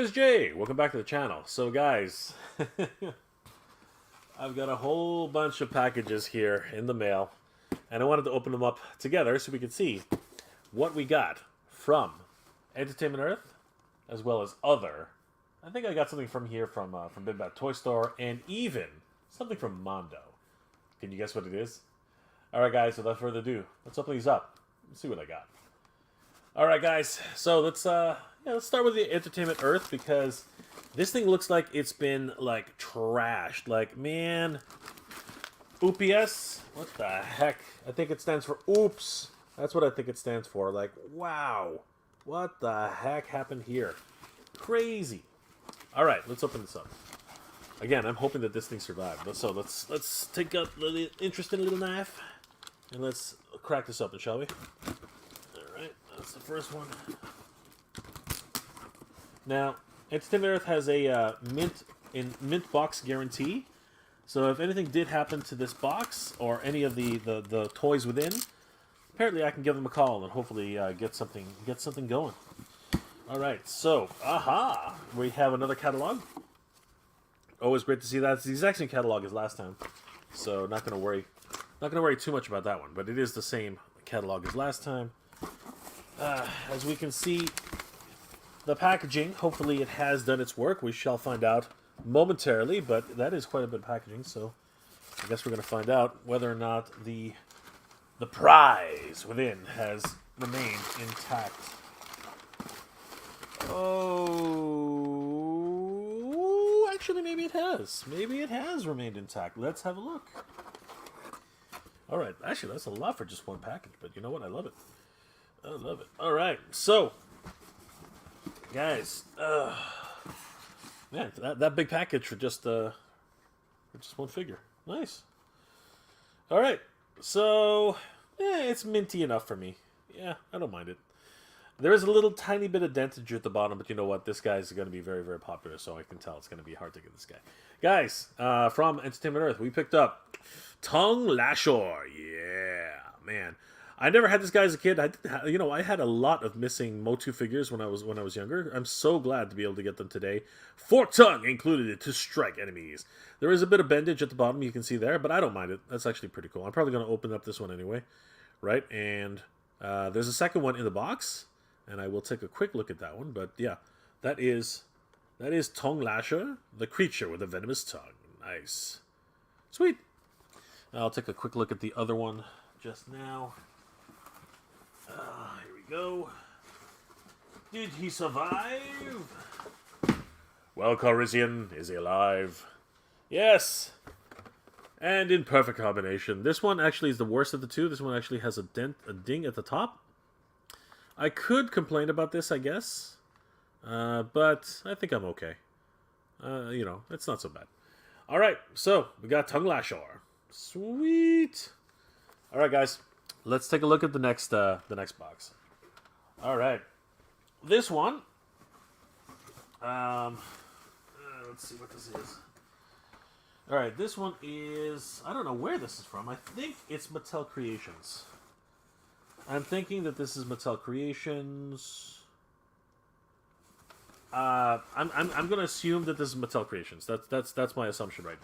guys, Jay. Welcome back to the channel. So, guys, I've got a whole bunch of packages here in the mail, and I wanted to open them up together so we could see what we got from Entertainment Earth, as well as other. I think I got something from here from Big Bad Toy Store, and even something from Mondo. Can you guess what it is? All right, guys. Without further ado, let's open these up. Let's see what I got. All right, guys. So let's start with the Entertainment Earth, because this thing looks like it's been like trashed. Like, man, OPS. What the heck? I think it stands for oops. That's what I think it stands for. Like, wow, what the heck happened here? Crazy. All right, let's open this up. Again, I'm hoping that this thing survived. So let's take up the interesting little knife and let's crack this open, shall we? All right, that's the first one. Now, Entertainment Earth has a mint box guarantee. So if anything did happen to this box or any of the toys within, apparently I can give them a call and hopefully get something going. All right, so we have another catalog. Always great to see that. It's the exact same catalog as last time, so not gonna worry too much about that one. But it is the same catalog as last time. As we can see, the packaging, hopefully it has done its work. We shall find out momentarily, but that is quite a bit of packaging, so I guess we're going to find out whether or not the prize within has remained intact. Oh, actually, maybe it has. Maybe it has remained intact. Let's have a look. All right, actually, that's a lot for just one package, but you know what? I love it. I love it. All right, so guys, man, that big package for just one figure. Nice. All right, so it's minty enough for me. Yeah, I don't mind it. There is a little tiny bit of dentage at the bottom, but you know what? This guy's going to be very, very popular, so I can tell it's going to be hard to get this guy. Guys, from Entertainment Earth, we picked up Tongue Lashor. Yeah, man. I never had this guy as a kid. I had a lot of missing Motu figures when I was younger. I'm so glad to be able to get them today. Forked tongue included to strike enemies. There is a bit of bendage at the bottom, you can see there, but I don't mind it. That's actually pretty cool. I'm probably going to open up this one anyway, right? And there's a second one in the box, and I will take a quick look at that one. But yeah, that is Tongue Lasher, the creature with a venomous tongue. Nice, sweet. I'll take a quick look at the other one just now. Here we go. Did he survive? Well, Corisian, is he alive? Yes! And in perfect combination. This one actually is the worst of the two. This one actually has a ding at the top. I could complain about this, I guess. But I think I'm okay. It's not so bad. Alright, so we got Tongue Lashor. Sweet! Alright, guys. Let's take a look at the next box. All right, this one. Let's see what this is. All right, this one is, I don't know where this is from. I think it's Mattel Creations. I'm thinking that this is Mattel Creations. I'm going to assume that this is Mattel Creations. That's my assumption right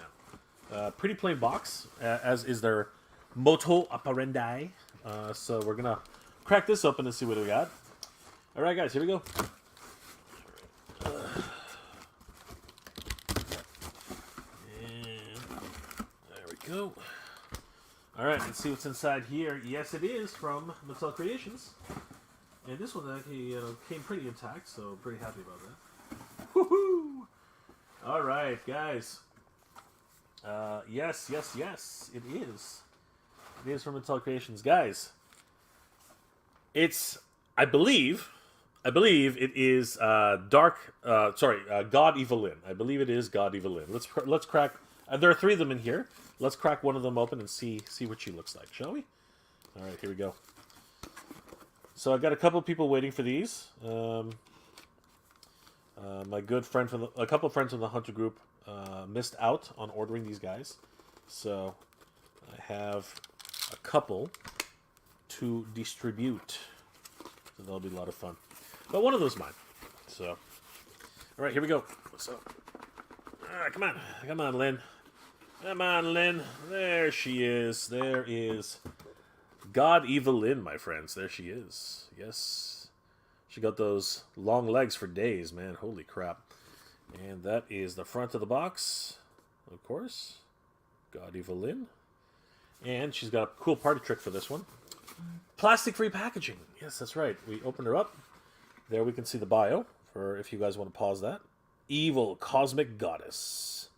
now. Pretty plain box, as is their Moto Operandi. So we're gonna crack this open and see what we got. All right, guys, here we go. And there we go. All right, let's see what's inside here. Yes, it is from Mattel Creations, and this one actually came pretty intact, so pretty happy about that. Woohoo! All right, guys. Yes, it is. It is from Mattel Creations, guys. I believe it is God Evelyn. I believe it is God Evelyn. Let's crack. There are three of them in here. Let's crack one of them open and see what she looks like, shall we? All right, here we go. So I've got a couple of people waiting for these. My good friend a couple of friends from the Hunter group missed out on ordering these guys, so I have a couple to distribute. So that'll be a lot of fun. But one of those is mine. So All right, here we go. So, come on. Come on, Lynn. Come on, Lynn. There she is. There is God Evil Lynn, my friends. There she is. Yes. She got those long legs for days, man. Holy crap. And that is the front of the box, of course. God Evil Lynn. And she's got a cool party trick for this one. Plastic-free packaging. Yes, that's right. We opened her up. There we can see the bio, for if you guys want to pause that. Evil Cosmic Goddess.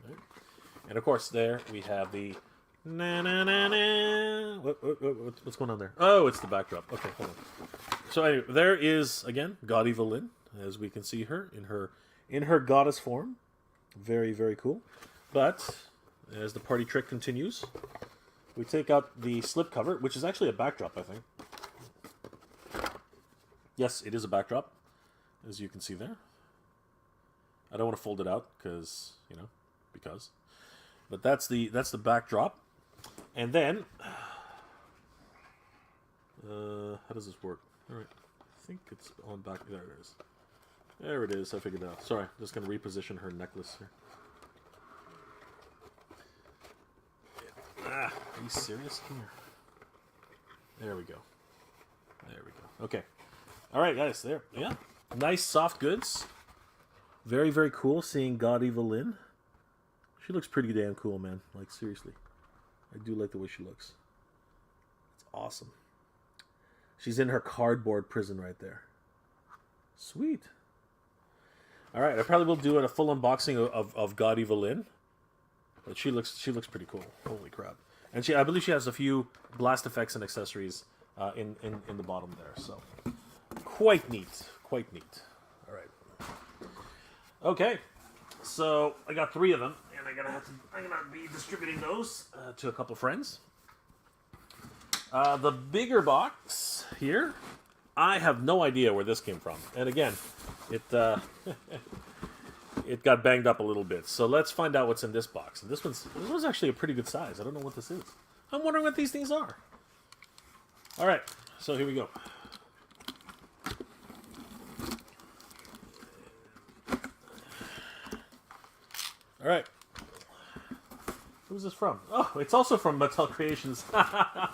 Right. And of course, there we have the na-na-na-na. What's going on there? Oh, it's the backdrop. Okay, hold on. So anyway, there is, again, God Evil Lynn, as we can see her in her goddess form. Very, very cool. But as the party trick continues, we take out the slipcover, which is actually a backdrop, I think. Yes, it is a backdrop, as you can see there. I don't want to fold it out because, you know, because. But that's the backdrop. And then, how does this work? All right, I think it's on back. There it is. There it is. I figured it out. Sorry, I'm just going to reposition her necklace here. Ah, are you serious? Come here. There we go. There we go. Okay. All right, guys. There. Yeah. Nice, soft goods. Very, very cool seeing God Evil Lynn. She looks pretty damn cool, man. Like, seriously. I do like the way she looks. It's awesome. She's in her cardboard prison right there. Sweet. All right, I probably will do a full unboxing of God Evil Lynn. But she looks pretty cool. Holy crap! And I believe she has a few blast effects and accessories in the bottom there. So quite neat, quite neat. All right. Okay, so I got 3 of them, and I'm gonna be distributing those to a couple friends. The bigger box here, I have no idea where this came from. And again, it it got banged up a little bit. So let's find out what's in this box. And this one's actually a pretty good size. I don't know what this is. I'm wondering what these things are. All right, so here we go. All right. Who's this from? Oh, it's also from Mattel Creations. I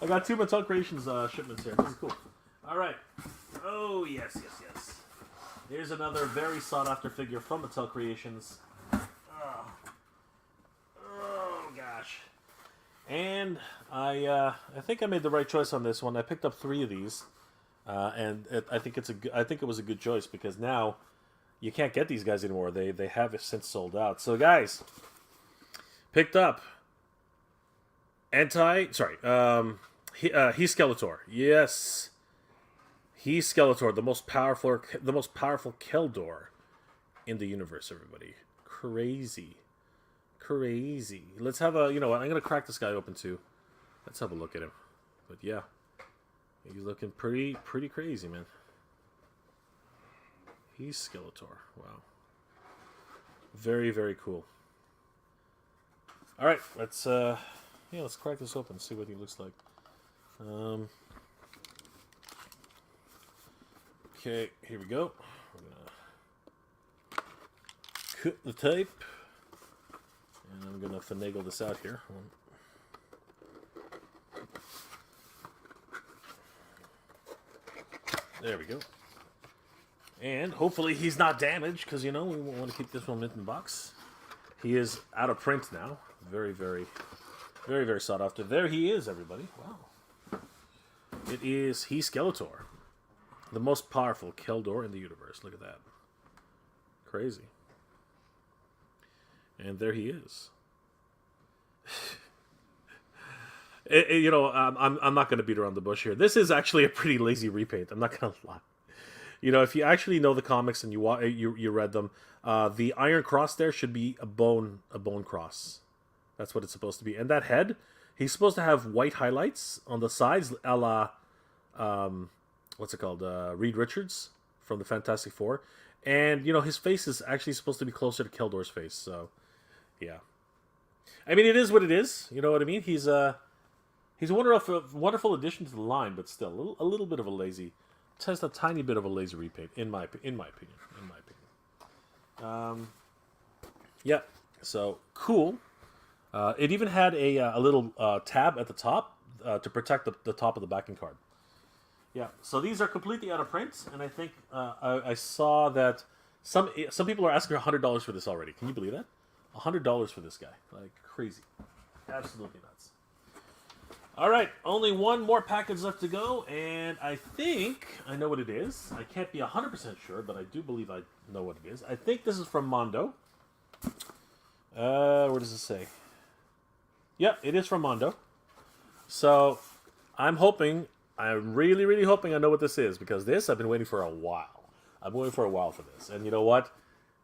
got 2 Mattel Creations shipments here. This is cool. All right. Oh, yes, yes, yes. Here's another very sought-after figure from Mattel Creations. Oh, gosh. And I think I made the right choice on this one. I picked up 3 of these, and I think it was a good choice because now you can't get these guys anymore. They have since sold out. So, guys, picked up Skeletor. Yes. He's Skeletor, the most powerful Keldor in the universe, everybody. Crazy. Crazy. Let's have a, you know what, I'm going to crack this guy open too. Let's have a look at him. But yeah, he's looking pretty crazy, man. He's Skeletor. Wow. Very, very cool. All right, let's crack this open, see what he looks like. Okay, here we go. We're gonna cut the tape, and I'm gonna finagle this out here. There we go. And hopefully he's not damaged, because, you know, we want to keep this one in the box. He is out of print now. Very, very, very, very sought after. There he is, everybody. Wow. He's Skeletor. The most powerful Keldor in the universe. Look at that. Crazy. And there he is. You know, I'm not going to beat around the bush here. This is actually a pretty lazy repaint. I'm not going to lie. You know, if you actually know the comics and you read them, the Iron Cross there should be a bone cross. That's what it's supposed to be. And that head, he's supposed to have white highlights on the sides, a la, what's it called? Reed Richards from the Fantastic Four. And, you know, his face is actually supposed to be closer to Keldor's face. So, yeah. I mean, it is what it is. You know what I mean? He's a wonderful addition to the line, but still a little bit of a lazy, just a tiny bit of a lazy repaint, in my opinion. Yeah, so cool. It even had a little tab at the top to protect the top of the backing card. Yeah, so these are completely out of print, and I think I saw that some people are asking $100 for this already. Can you believe that? $100 for this guy, like crazy, absolutely nuts. All right, only one more package left to go, and I think I know what it is. I can't be 100% sure, but I do believe I know what it is. I think this is from Mondo. Where does it say? Yeah, it is from Mondo. So I'm really, really hoping I know what this is, because this I've been waiting for a while. I've been waiting for a while for this, and you know what?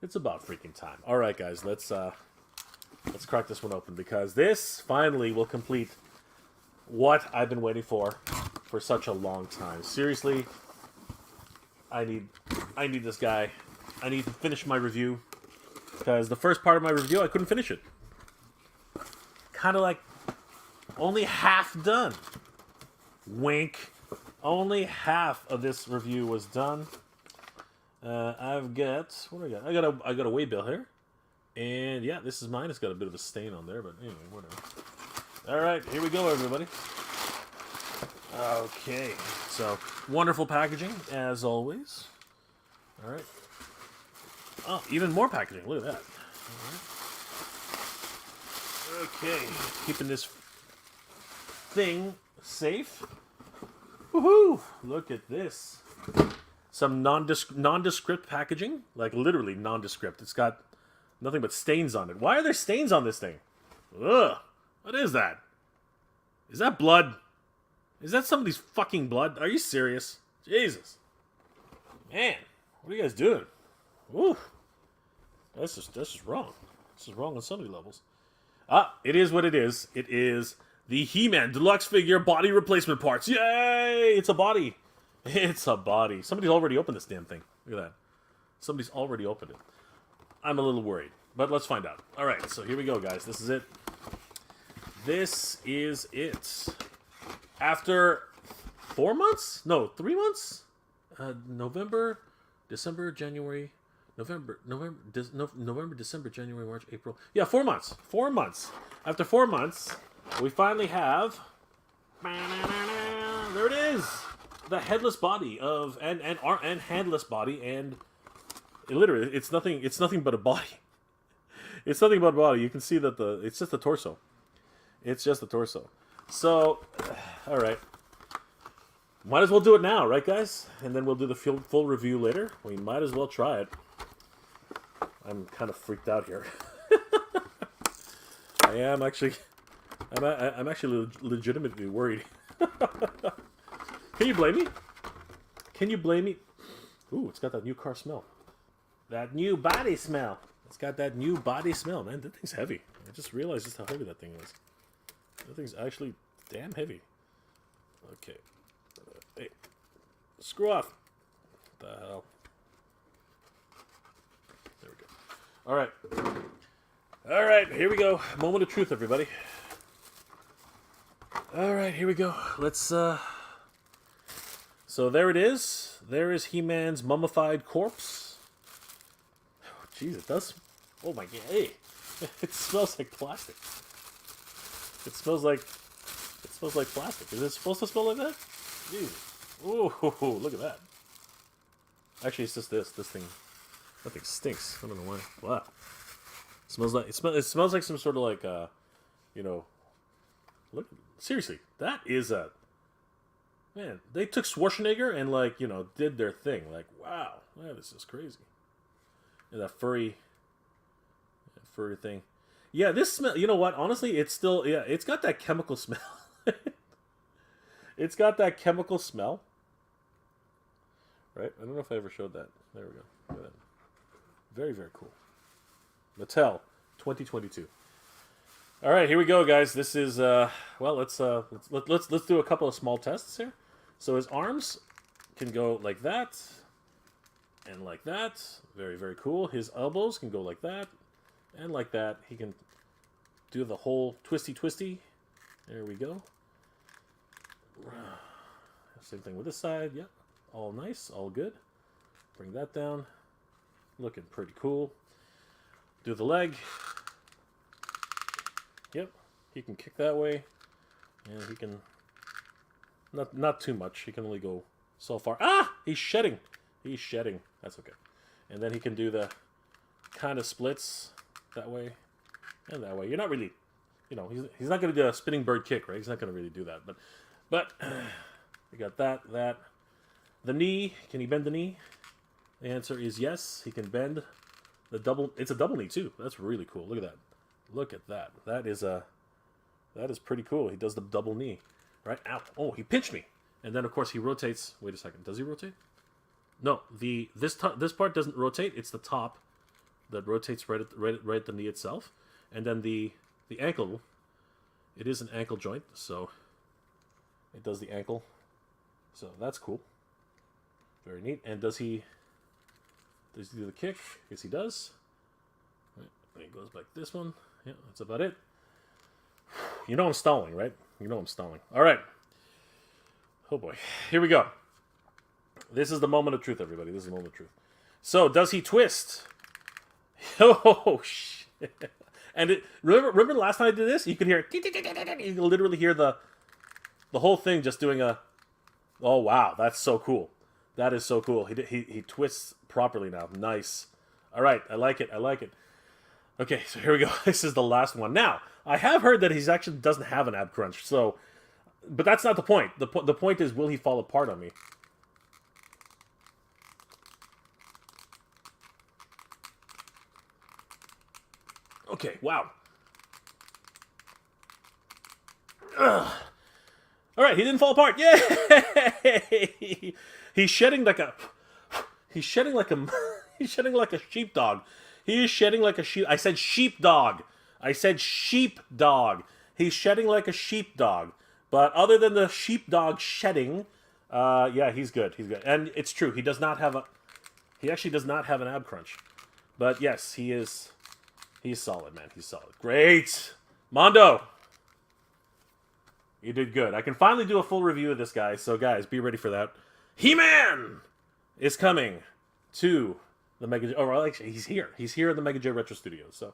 It's about freaking time. All right, guys, let's crack this one open, because this finally will complete what I've been waiting for such a long time. Seriously, I need this guy. I need to finish my review, because the first part of my review I couldn't finish it. Kind of like only half done. Wink. Only half of this review was done. I've got what do I got? I got a waybill here, and yeah, this is mine. It's got a bit of a stain on there, but anyway, whatever. All right, here we go, everybody. Okay, so wonderful packaging as always. All right. Oh, even more packaging. Look at that. All right. Okay, keeping this thing safe. Woohoo! Look at this. Some nondescript packaging, like literally nondescript. It's got nothing but stains on it. Why are there stains on this thing? Ugh. What is that? Is that blood? Is that somebody's fucking blood? Are you serious? Jesus. Man, what are you guys doing? Ooh. That's just wrong. This is wrong on so many levels. Ah, it is what it is. It is the He-Man Deluxe Figure Body Replacement Parts. Yay! It's a body. It's a body. Somebody's already opened this damn thing. Look at that. Somebody's already opened it. I'm a little worried, but let's find out. All right, so here we go, guys. This is it. This is it. After 4 months? No, 3 months? November, December, January, November, December, January, March, April. Yeah, 4 months. 4 months. After 4 months, we finally have... There it is! The headless body of... And handless body, and... Literally, it's nothing but a body. It's nothing but a body. You can see that it's just the torso. It's just the torso. So, all right. Might as well do it now, right, guys? And then we'll do the full review later. We might as well try it. I'm kind of freaked out here. I am actually. I'm actually legitimately worried. Can you blame me? Can you blame me? Ooh, it's got that new car smell. That new body smell. It's got that new body smell, man. That thing's heavy. I just realized just how heavy that thing is. That thing's actually damn heavy. Okay. Hey. Screw off. What the hell? There we go. Alright. Alright, here we go. Moment of truth, everybody. Alright, here we go. Let's, So there it is. There is He-Man's mummified corpse. Oh, jeez, it does. Oh my god. Hey. It smells like plastic. It smells like plastic. Is it supposed to smell like that? Jesus. Ooh, look at that. Actually, it's just this. This thing. That thing stinks. I don't know why. Wow. It smells like it smells like some sort of like you know. Look. Seriously, that is a. Man, they took Schwarzenegger and like did their thing. Like wow, this is crazy. And that furry thing. Yeah, this smell. You know what? Honestly, it's still it's got that chemical smell. It's got that chemical smell. Right? I don't know if I ever showed that. There we go. Look at that. Very, very cool. Mattel 2022. All right, here we go, guys. This is well. Let's do a couple of small tests here. So his arms can go like that and like that. Very, very cool. His elbows can go like that and like that. He can do the whole twisty. There we go. Same thing with this side. Yep. All nice. All good. Bring that down. Looking pretty cool. Do the leg. Yep. He can kick that way. And he can... Not too much. He can only go so far. Ah! He's shedding. He's shedding. That's okay. And then he can do the kind of splits that way and that way. You're not really... You know, he's not going to do a spinning bird kick, right? He's not going to really do that. But we got that. The knee. Can he bend the knee? The answer is yes. He can bend the double. It's a double knee too. That's really cool. Look at that. Look at that. That is pretty cool. He does the double knee, right? Ow! Oh, he pinched me. And then of course he rotates. Wait a second. Does he rotate? No. This part doesn't rotate. It's the top that rotates right at the knee itself, and then the ankle. It is an ankle joint, so it does the ankle. So that's cool. Very neat. And does he do the kick? Yes, he does. Right. And he goes back this one. Yeah, that's about it. You know I'm stalling, right? You know I'm stalling. All right. Oh, boy. Here we go. This is the moment of truth, everybody. This is the moment of truth. So, does he twist? Oh, shit. And remember last time I did this? You could hear... You can literally hear the whole thing just doing a... Oh, wow. That's so cool. That is so cool. He twists properly now. Nice. All right. I like it. I like it. Okay, so here we go. This is the last one. Now, I have heard that he actually doesn't have an ab crunch. So, but that's not the point. The point is, will he fall apart on me? Okay, wow. Ugh. All right, he didn't fall apart. Yay! He's shedding like a sheepdog. He is shedding like a sheep. I said sheepdog. I said sheepdog. He's shedding like a sheepdog. But other than the sheepdog shedding, yeah, he's good. He's good. And it's true. He actually does not have an ab crunch. But yes, he's solid, man. He's solid. Great. Mondo. You did good. I can finally do a full review of this guy. So guys, be ready for that. He-Man is coming to the Mega... Oh, actually, he's here. He's here at the Mega J Retro Studios. So,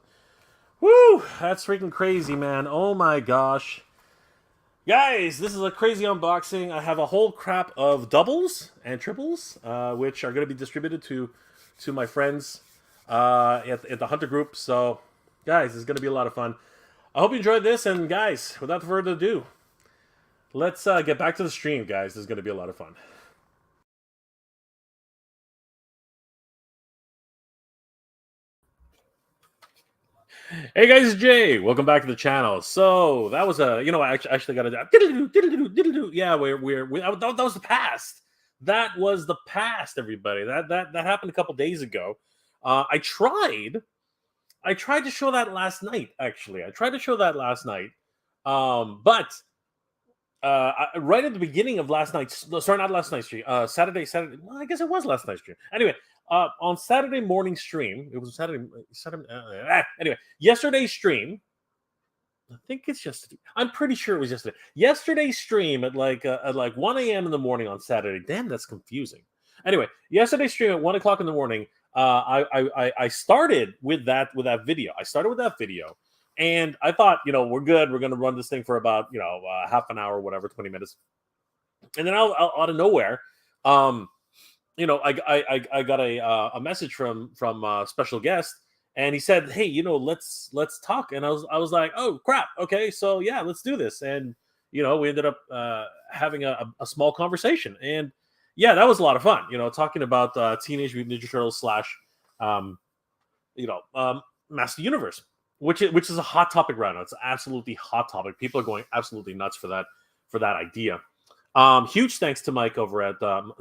woo! That's freaking crazy, man. Oh my gosh. Guys, this is a crazy unboxing. I have a whole crap of doubles and triples, which are going to be distributed to my friends at the Hunter group. So, guys, it's going to be a lot of fun. I hope you enjoyed this. And, guys, without further ado, let's get back to the stream, guys. This is going to be a lot of fun. Hey guys, it's Jay. Welcome back to the channel. So that was I actually got a yeah. That was the past. That was the past, everybody. That happened a couple days ago. I tried to show that last night. Actually, I tried to show that last night. But right at the beginning of last night's, sorry, not last night's stream. Saturday. Well, I guess it was last night's stream. Anyway. On Saturday morning stream, it was Saturday. Anyway, yesterday's stream. I think it's yesterday. I'm pretty sure it was yesterday. Yesterday's stream at like 1 a.m. in the morning on Saturday. Damn, that's confusing. Anyway, yesterday's stream at 1 o'clock in the morning. I started with that video. I started with that video, and I thought, we're good. We're gonna run this thing for about half an hour, whatever, 20 minutes, and then out of nowhere, I got a message from a special guest, and he said, "Hey, let's talk." And I was like, "Oh crap, okay, so yeah, let's do this." And we ended up having a small conversation, and yeah, that was a lot of fun. Talking about Teenage Mutant Ninja Turtles / Master Universe, which is a hot topic right now. It's an absolutely hot topic. People are going absolutely nuts for that idea. Huge thanks to Mike over at to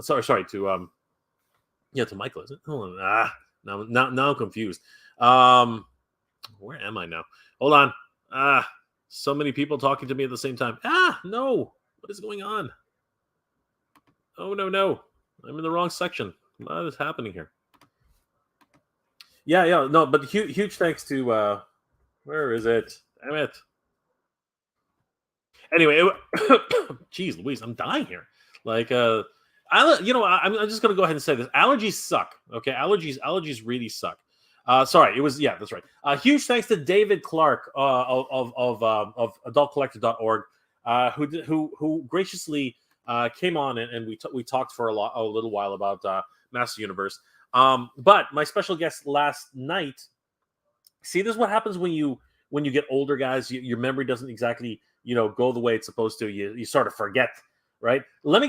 Michael, is it? Hold on. Now I'm confused. Where am I now? Hold on. So many people talking to me at the same time. No. What is going on? Oh, no. I'm in the wrong section. What is happening here? Yeah. No, but huge thanks to, where is it? Damn it. Anyway, geez Louise, I'm dying here. Like, I'm just gonna go ahead and say this: allergies suck. Okay, allergies really suck. Sorry, that's right. Huge thanks to David Clark of AdultCollector.org, who graciously came on and we talked for a little while about Master Universe. But my special guest last night. See, this is what happens when you get older, guys. Your memory doesn't exactly go the way it's supposed to. You sort of forget. Right? Let me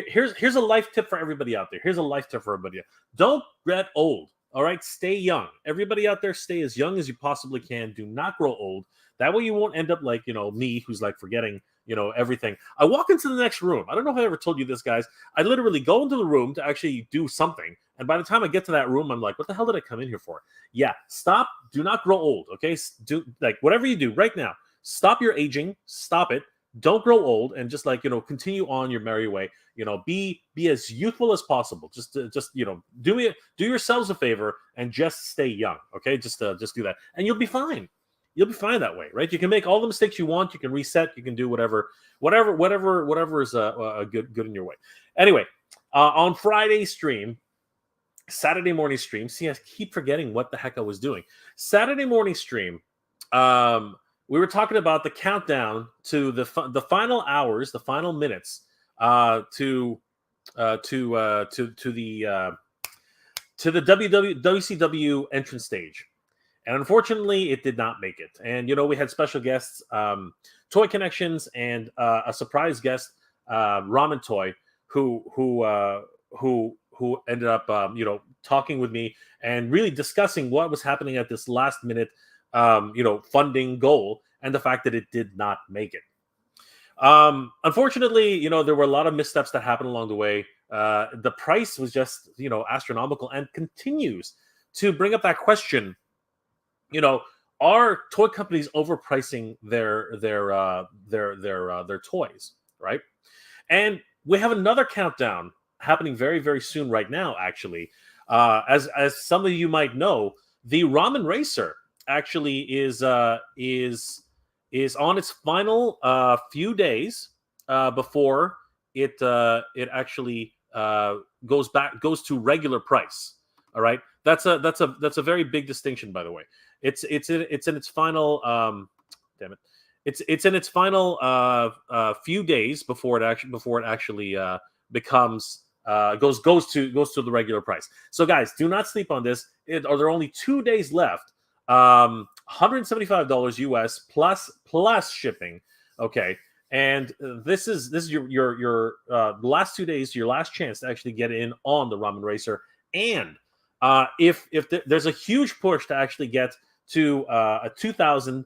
here's a life tip for everybody out there. Here's a life tip for everybody. Don't get old. All right, stay young. Everybody out there, stay as young as you possibly can. Do not grow old. That way you won't end up like me, who's like forgetting everything. I walk into the next room. I don't know if I ever told you this, guys. I literally go into the room to actually do something, and by the time I get to that room, I'm like, what the hell did I come in here for? Yeah, stop. Do not grow old. Okay, do like whatever you do right now. Stop your aging. Stop it. Don't grow old, and just continue on your merry way. Be as youthful as possible. Just do yourselves a favor and just stay young. Okay, just do that, and you'll be fine. You'll be fine that way, right? You can make all the mistakes you want. You can reset. You can do whatever is good in your way. Anyway, on Friday's stream, Saturday morning stream. See, I keep forgetting what the heck I was doing. Saturday morning stream. We were talking about the countdown to the final hours, the final minutes to the WCW entrance stage, and unfortunately, it did not make it. And we had special guests, Toy Connections, and a surprise guest, Ramen Toy, who ended up talking with me and really discussing what was happening at this last minute funding goal, and the fact that it did not make it. Unfortunately, there were a lot of missteps that happened along the way. The price was just, astronomical, and continues to bring up that question. Are toy companies overpricing their toys, right? And we have another countdown happening very, very soon right now, actually. As some of you might know, the Ramen Racer actually is on its final few days before it actually goes to regular price. All right, that's a very big distinction, by the way. It's in its final it's in its final few days before it actually becomes goes to the regular price. So guys, do not sleep on this. There are only 2 days left. $175 US plus shipping. Okay, and this is your last 2 days, your last chance to actually get in on the Ramen Racer. And if there's a huge push to actually get to a 2,000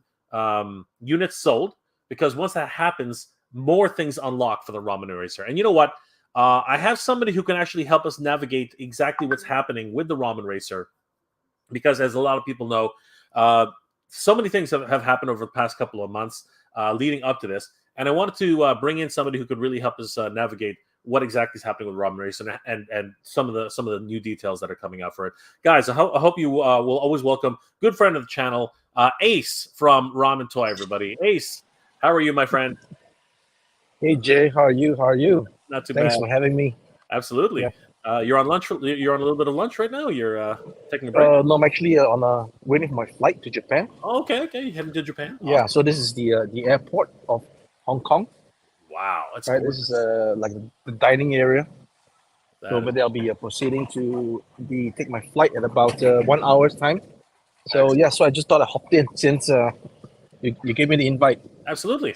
units sold, because once that happens, more things unlock for the Ramen Racer. And you know what? I have somebody who can actually help us navigate exactly what's happening with the Ramen Racer, because as a lot of people know, so many things have happened over the past couple of months leading up to this, and I wanted to bring in somebody who could really help us navigate what exactly is happening with Ramen Racer and some of the new details that are coming out for it. Guys, I hope you will always welcome good friend of the channel, Ace from Ramen Toy. Everybody, Ace, how are you, my friend? Hey Jay, how are you? Not too bad. Thanks for having me. Absolutely. Yeah. You're on lunch. You're on a little bit of lunch right now. You're taking a break. No, I'm actually waiting for my flight to Japan. Oh, okay. You heading to Japan? Yeah. Awesome. So this is the airport of Hong Kong. Wow, that's right. Gorgeous. This is like the dining area. So over there, I'll be proceeding to take my flight at about 1 hour's time. So excellent. Yeah, so I just thought I hopped in since you gave me the invite. Absolutely.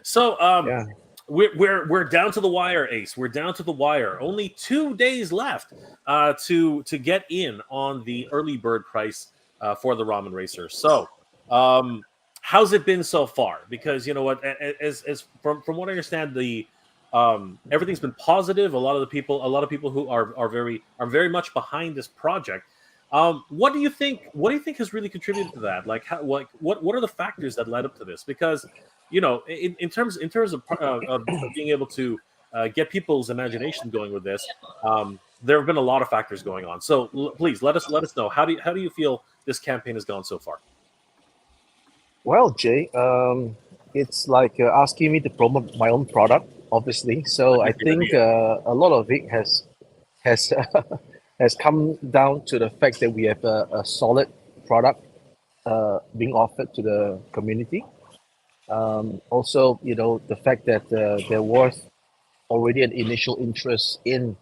So yeah. We're down to the wire, Ace. We're down to the wire. Only 2 days left to get in on the early bird price for the Ramen Racer. So, how's it been so far? Because you know what, as from what I understand, the everything's been positive. A lot of people who are very much behind this project. What do you think has really contributed to that? Like, what are the factors that led up to this? Because in terms of being able to get people's imagination going with this, there have been a lot of factors going on. So please let us know, how do you feel this campaign has gone so far? Well, Jay, it's like asking me to promote my own product. obviously. So I think a lot of it has has come down to the fact that we have a solid product being offered to the community. Also, you know, the fact that there was already an initial interest in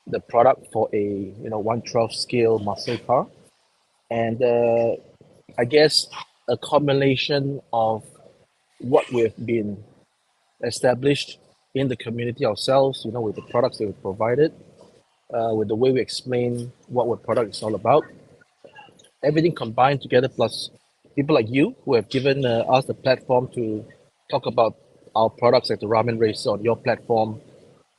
the product for a 1/12 scale muscle car, and I guess a combination of what we've been established in the community ourselves, you know, with the products that we provided, with the way we explain what our product is all about, everything combined together, plus people like you who have given us the platform to talk about our products like the Ramen Racer on your platform,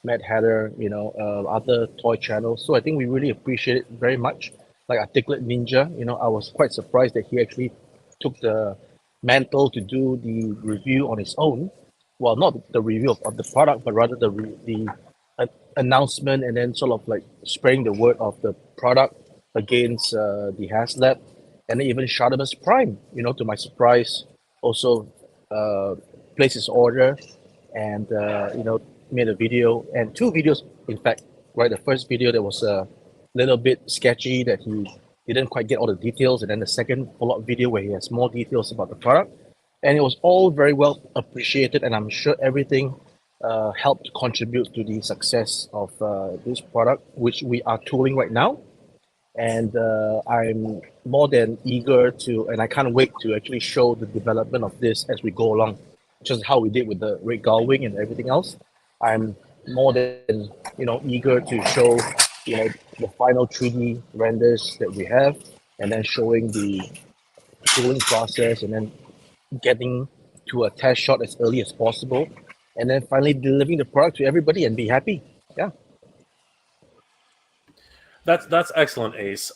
Mad Hatter, you know, other toy channels. So I think we really appreciate it very much. Like Articulate Ninja, you know, I was quite surprised that he actually took the mantle to do the review on his own. Well, not the review of the product, but rather the announcement and then sort of like spreading the word of the product against the HasLab, and then even Shadamus Prime, you know, to my surprise, also placed his order and you know, made a video and two videos, in fact. Right, the first video that was a little bit sketchy that he didn't quite get all the details, and then the second follow-up video where he has more details about the product, and it was all very well appreciated, and I'm sure everything helped contribute to the success of this product, which we are tooling right now. And I'm more than eager to, and I can't wait to actually show the development of this as we go along, just how we did with the Red Gull Wing and everything else. I'm more than eager to show the final 3D renders that we have, and then showing the tooling process, and then getting to a test shot as early as possible, and then finally delivering the product to everybody and be happy. Yeah. That's excellent, Ace.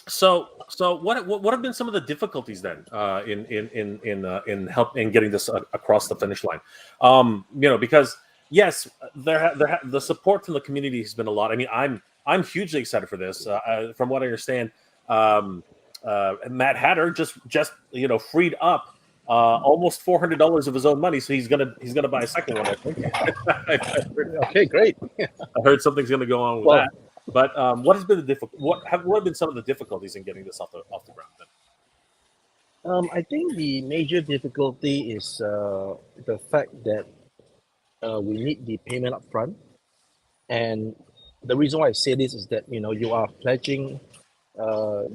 So what have been some of the difficulties then in help in getting this across the finish line? You know, because yes, the support from the community has been a lot. I mean, I'm hugely excited for this. From what I understand, Matt Hatter just you know, freed up almost $400 of his own money, so he's gonna buy a second one, I think. Okay, great. I heard something's gonna go on with that. But what has been what have been some of the difficulties in getting this off the ground then? I think the major difficulty is the fact that we need the payment up front. And the reason why I say this is that, you know, you are pledging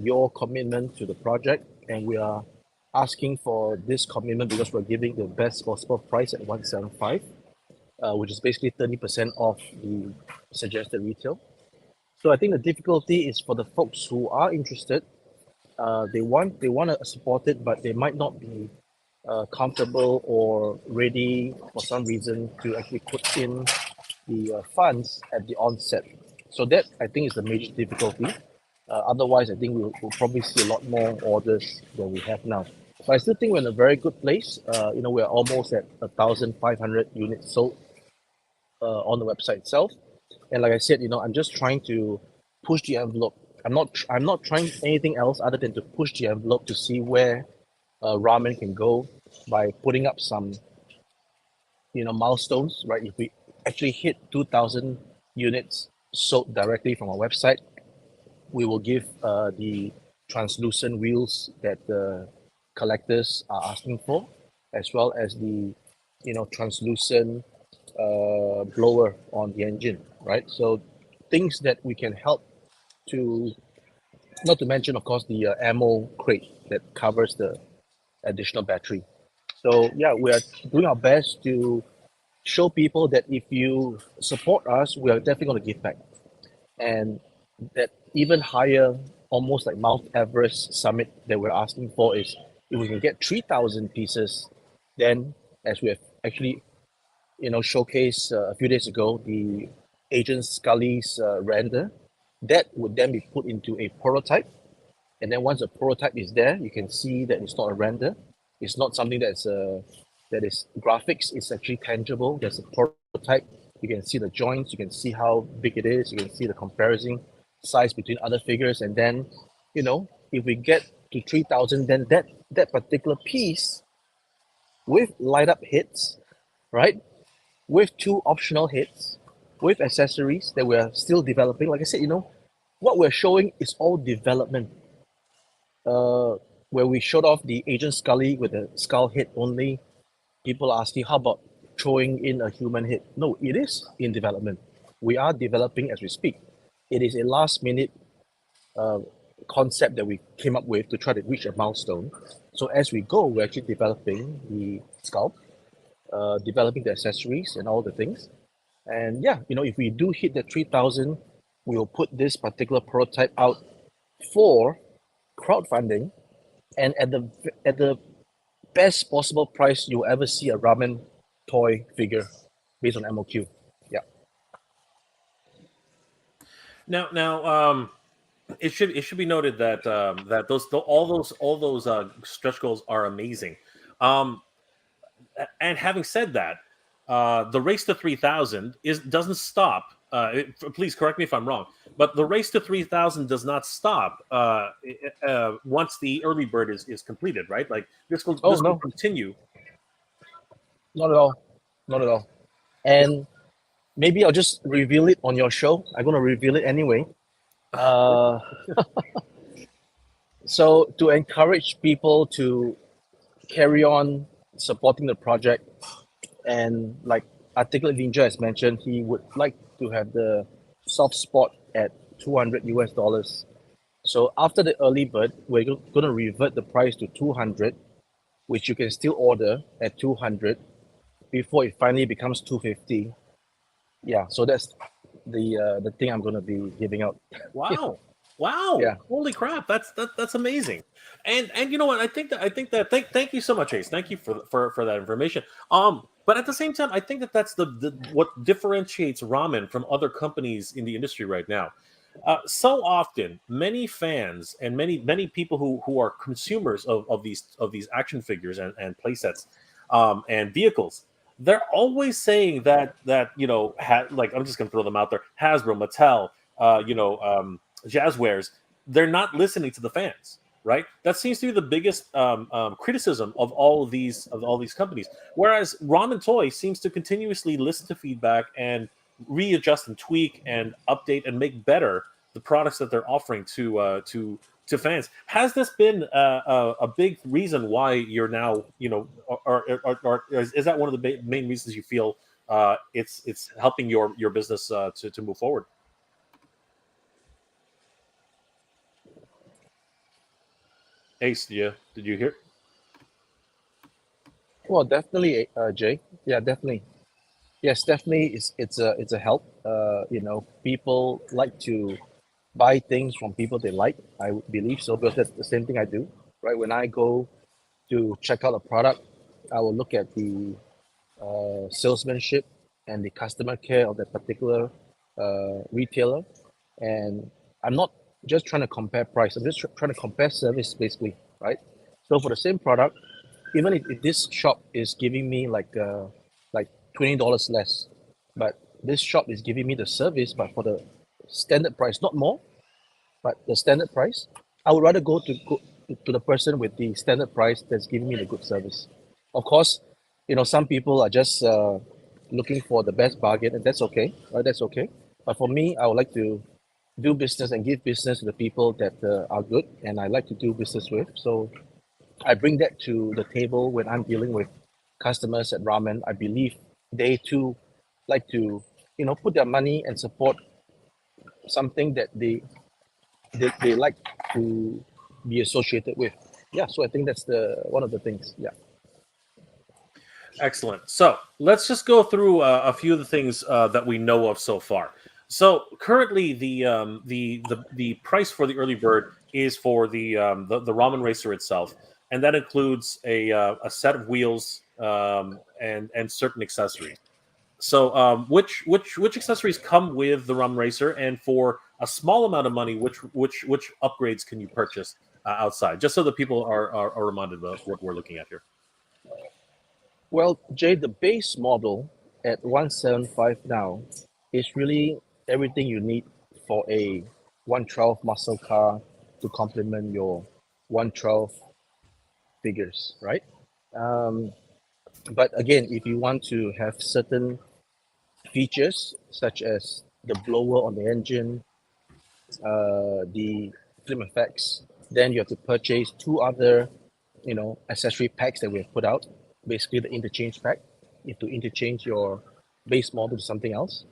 your commitment to the project, and we are asking for this commitment because we're giving the best possible price at 175, which is basically 30% off the suggested retail. So I think the difficulty is for the folks who are interested. They want to support it, but they might not be comfortable or ready for some reason to actually put in the funds at the onset. So that, I think, is the major difficulty. Otherwise, I think we'll probably see a lot more orders than we have now. But I still think we're in a very good place. You know, we're almost at 1,500 units sold on the website itself. And like I said, you know, I'm just trying to push the envelope. I'm not trying anything else other than to push the envelope to see where ramen can go by putting up some, you know, milestones, right? If we actually hit 2,000 units sold directly from our website, we will give the translucent wheels that the collectors are asking for, as well as the, you know, translucent blower on the engine, right? So things that we can help to, not to mention, of course, the ammo crate that covers the additional battery. So yeah, we are doing our best to show people that if you support us, we are definitely going to give back. And that even higher, almost like Mount Everest summit that we're asking for is, if we can get 3,000 pieces, then as we have actually, you know, showcased a few days ago, the Agent Scully's render, that would then be put into a prototype. And then once the prototype is there, you can see that it's not a render. It's not something that is graphics. It's actually tangible. There's a prototype. You can see the joints. You can see how big it is. You can see the comparison size between other figures. And then, you know, if we get to 3,000, then that particular piece with light up hits, right, with 2 optional heads, with accessories that we're still developing. Like I said, what we're showing is all development. Where we showed off the Agent Scully with the skull head only, people are asking, how about throwing in a human head? No, it is in development. We are developing as we speak. It is a last minute concept that we came up with to try to reach a milestone. So as we go, we're actually developing the sculpt, developing the accessories and all the things. And yeah, if we do hit the 3,000, we will put this particular prototype out for crowdfunding, and at the best possible price you'll ever see a ramen toy figure based on MOQ. Yeah. Now, it should be noted that that all those stretch goals are amazing. And having said that, the race to 3,000 doesn't stop. Please correct me if I'm wrong, but the race to 3,000 does not stop once the early bird is completed, right? Like this will continue. Not at all. Not at all. And maybe I'll just reveal it on your show. I'm going to reveal it anyway. So to encourage people to carry on supporting the project, and like Articulate Ninja has mentioned, he would like to have the soft spot at $200. So after the early bird, we're going to revert the price to 200, which you can still order at 200 before it finally becomes 250. Yeah, so that's the thing I'm going to be giving out. Wow. Wow! Yeah. Holy crap! That's amazing. And you know what? I think that thank you so much, Ace. Thank you for that information. But at the same time, I think that's the what differentiates ramen from other companies in the industry right now. So often, many fans and many people who are consumers of these action figures and playsets and vehicles, they're always saying that like I'm just gonna throw them out there: Hasbro, Mattel, Jazzwares, they're not listening to the fans, right? That seems to be the biggest criticism of all these companies. Whereas Ramen Toy seems to continuously listen to feedback and readjust and tweak and update and make better the products that they're offering to fans. Has this been a big reason why you're now, or is that one of the main reasons you feel it's helping your business to move forward? Ace, did you hear? Well, definitely, Jay. Yeah, definitely. Yes, definitely. It's a help. People like to buy things from people they like. I believe so, because that's the same thing I do. Right, when I go to check out a product, I will look at the salesmanship and the customer care of that particular retailer, and I'm not just trying to compare price. I'm just trying to compare service, basically, right? So for the same product, even if this shop is giving me like $20 less, but this shop is giving me the service, but for the standard price, not more, but the standard price, I would rather go to the person with the standard price that's giving me the good service. Of course, some people are just looking for the best bargain, and that's okay, right? That's okay. But for me, I would like to do business and give business to the people that are good and I like to do business with. So I bring that to the table when I'm dealing with customers at Ramen. I believe they too like to, put their money and support something that they like to be associated with. Yeah, so I think that's one of the things. Yeah. Excellent. So let's just go through a few of the things that we know of so far. So currently, the price for the early bird is for the Ramen Racer itself, and that includes a set of wheels and certain accessories. So which accessories come with the Ramen Racer, and for a small amount of money, which upgrades can you purchase outside? Just so that people are reminded of what we're looking at here. Well, Jay, the base model at 175 now is really everything you need for a 112 muscle car to complement your 112 figures, right? But again, if you want to have certain features such as the blower on the engine, the flame effects. Then you have to purchase two other, accessory packs that we have put out. Basically, the interchange pack. You have to interchange your base model to something else,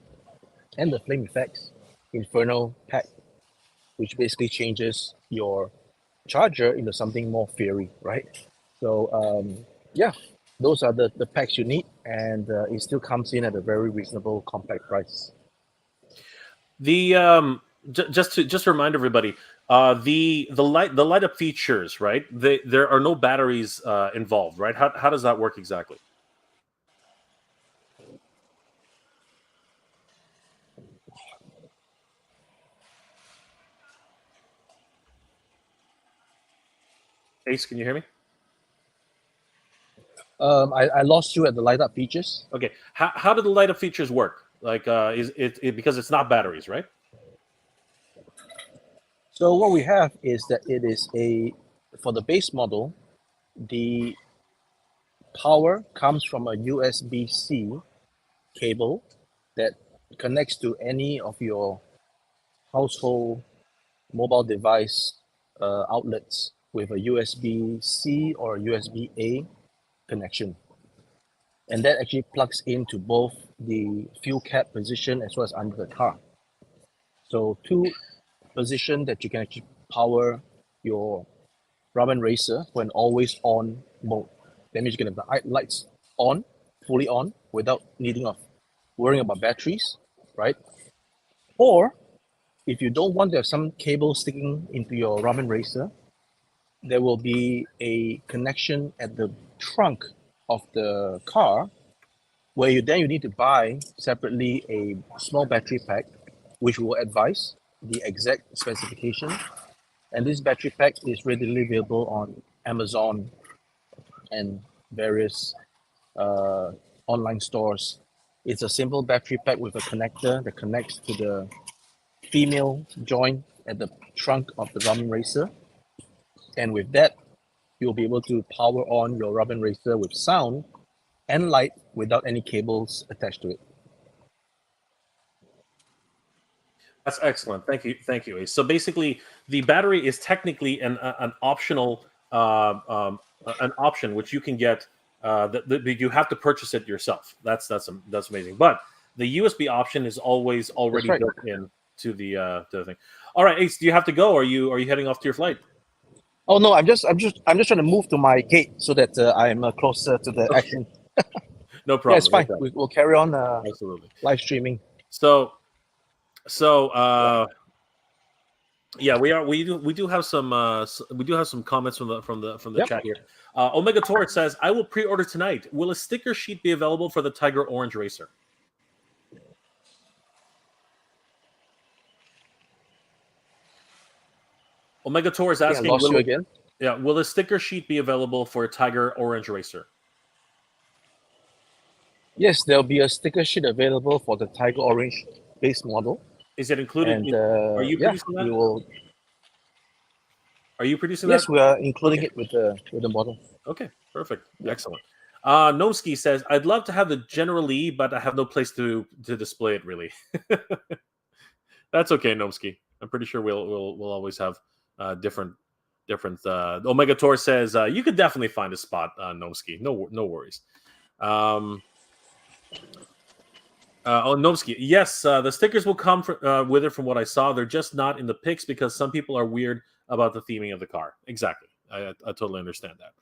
and the flame effects Inferno pack, which basically changes your charger into something more fiery, right? So yeah, those are the packs you need, and it still comes in at a very reasonable compact price. The just to remind everybody, the light up features, right? There are no batteries involved, right? How does that work exactly? Ace, can you hear me? I lost you at the light up features. Okay. How do the light up features work? Like, is it because it's not batteries, right? So what we have is that it is for the base model, the power comes from a USB-C cable that connects to any of your household mobile device outlets with a USB-C or USB-A connection. And that actually plugs into both the fuel cap position as well as under the car. So two position that you can actually power your Ramen Racer when always on mode. That means you can have the lights on, fully on, without needing of worrying about batteries, right? Or if you don't want to have some cable sticking into your Ramen Racer, there will be a connection at the trunk of the car where you need to buy separately a small battery pack, which will advise the exact specification. And this battery pack is readily available on Amazon and various online stores. It's a simple battery pack with a connector that connects to the female joint at the trunk of the Ramen Racer. And with that, you'll be able to power on your Ramen Racer with sound and light without any cables attached to it. That's excellent. Thank you, Ace. So basically, the battery is technically an optional an option which you can get. That you have to purchase it yourself. That's amazing. But the USB option is always already built in to the thing. All right, Ace, do you have to go? Or are you heading off to your flight? Oh no, I'm just trying to move to my gate so that I'm closer to the action. No problem. Yeah, it's fine. No problem. We'll carry on. Absolutely. Live streaming. So yeah, we do have some comments from the chat here. Omega Torch says, "I will pre-order tonight. Will a sticker sheet be available for the Tiger Orange Racer?" Omega Tor is asking, will a sticker sheet be available for a Tiger Orange Racer? Yes, there'll be a sticker sheet available for the Tiger Orange base model. Is it included? And, are you producing that? We will. Are you producing that? Yes, we are including it with the model. Okay, perfect. Yeah. Excellent. Nomsky says, "I'd love to have the General Lee, but I have no place to display it. Really." That's okay, Nomsky. I'm pretty sure we'll always have different. Omega Tor says you could definitely find a spot, Nomsky. No worries. Nomsky, yes, the stickers will come with it. From what I saw, they're just not in the pics because some people are weird about the theming of the car. Exactly, I totally understand that.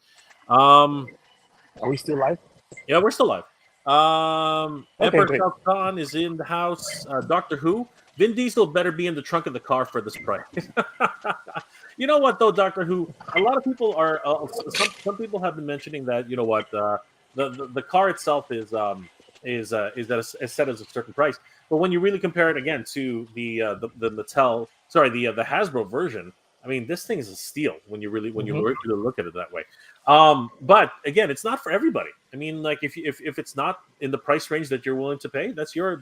Are we still live? Yeah, we're still live. Emperor Khan is in the house. Doctor Who, Vin Diesel better be in the trunk of the car for this price. You know what, though, Doctor Who? A lot of people are. Some people have been mentioning that. You know what? The car itself is set as a certain price, but when you really compare it again to the Mattel, the Hasbro version, I mean, this thing is a steal when you really look at it that way. But again, it's not for everybody. I mean, like if it's not in the price range that you're willing to pay, that's your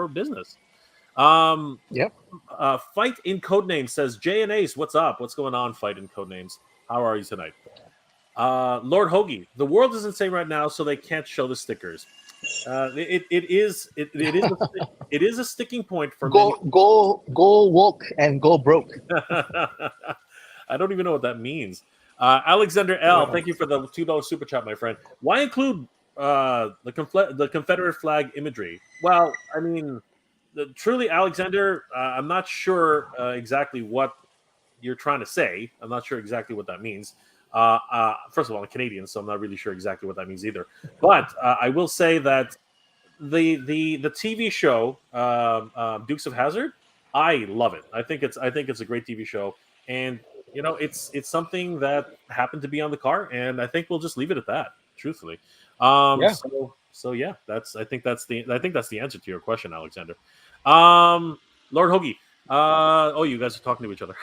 business. Yep. Fight in Codenames says, Jay and Ace, what's up? What's going on, Fight in Codenames? How are you tonight? Lord Hoagie, the world is insane right now, so they can't show the stickers. It is it is a sticking point for many. Go woke and go broke. I don't even know what that means. Alexander L, thank you for the $2 super chat, my friend. Why include the Confederate flag imagery? Well, I mean, truly, Alexander, I'm not sure exactly what you're trying to say. I'm not sure exactly what that means. First of all, I'm Canadian, so I'm not really sure exactly what that means either. But I will say that the TV show Dukes of Hazzard, I love it. I think it's a great TV show, and it's something that happened to be on the car, and I think we'll just leave it at that. Truthfully, Yeah. so yeah, I think that's the answer to your question, Alexander. Lord Hoagie. Oh, you guys are talking to each other.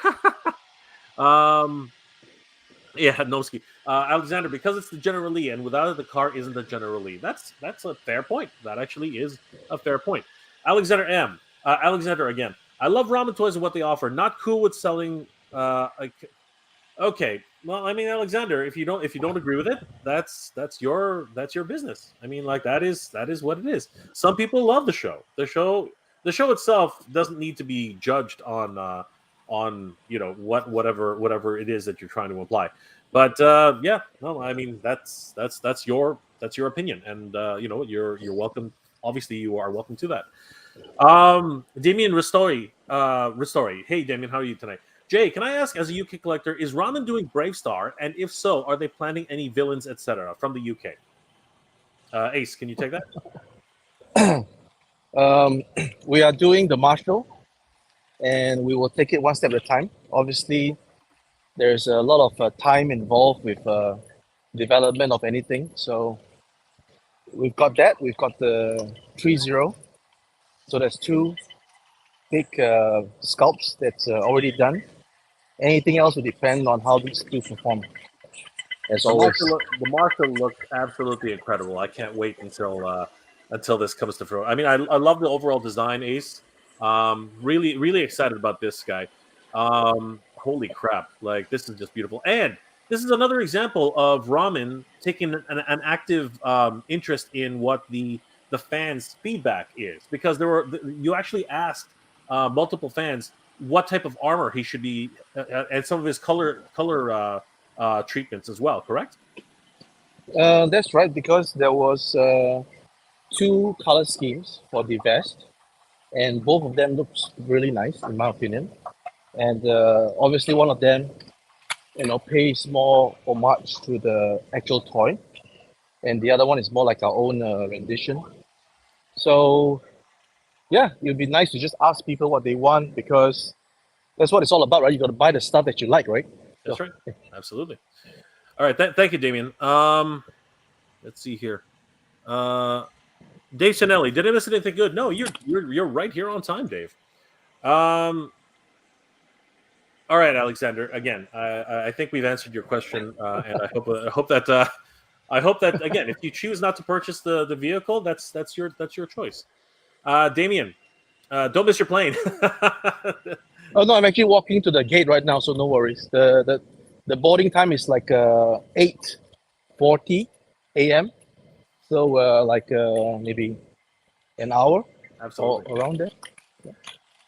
Yeah, Noski. Alexander, because it's the General Lee, and without it, the car isn't the General Lee. That's a fair point. That actually is a fair point. Alexander M. Alexander again. I love ramen toys and what they offer. Not cool with selling. Okay. Well, I mean, Alexander, if you don't agree with it, that's your business. I mean, like that is what it is. Some people love the show. The show itself doesn't need to be judged on whatever it is that you're trying to imply. But yeah, no, I mean that's your opinion, and you're welcome. Obviously, you are welcome to that. Damien Ristori. Hey, Damien, how are you tonight? Jay, can I ask, as a UK collector, is Ramen doing Brave Star? And if so, are they planning any villains, etc. from the UK? Ace, can you take that? We are doing the Marshall, and we will take it one step at a time. Obviously, there's a lot of time involved with development of anything. So we've got that. We've got the 3-0. So there's two big sculpts that's already done. Anything else will depend on how these two perform. As always. The Marshall looks absolutely incredible. I can't wait until this comes to fruition. I mean, I love the overall design, Ace. Really excited about this guy. Holy crap! Like, this is just beautiful, and this is another example of Ramen taking an active interest in what the fans' feedback is, because you actually asked multiple fans what type of armor he should be, and some of his color treatments as well. Correct? That's right, because there was two color schemes for the vest, and both of them looks really nice in my opinion. And obviously, one of them, pays more homage to the actual toy, and the other one is more like our own rendition. So, yeah, it'd be nice to just ask people what they want, because that's what it's all about, right? You got to buy the stuff that you like, right? That's right. Absolutely. All right. Thank you, Damien. Let's see here. Dave Chanelli, did I miss anything good? No, you're right here on time, Dave. All right, Alexander. Again, I think we've answered your question, and I hope that again, if you choose not to purchase the vehicle, that's your choice. Damien, don't miss your plane. Oh no, I'm actually walking to the gate right now, so no worries. The boarding time is like 8:40 a.m. So maybe an hour. Absolutely. Or around there.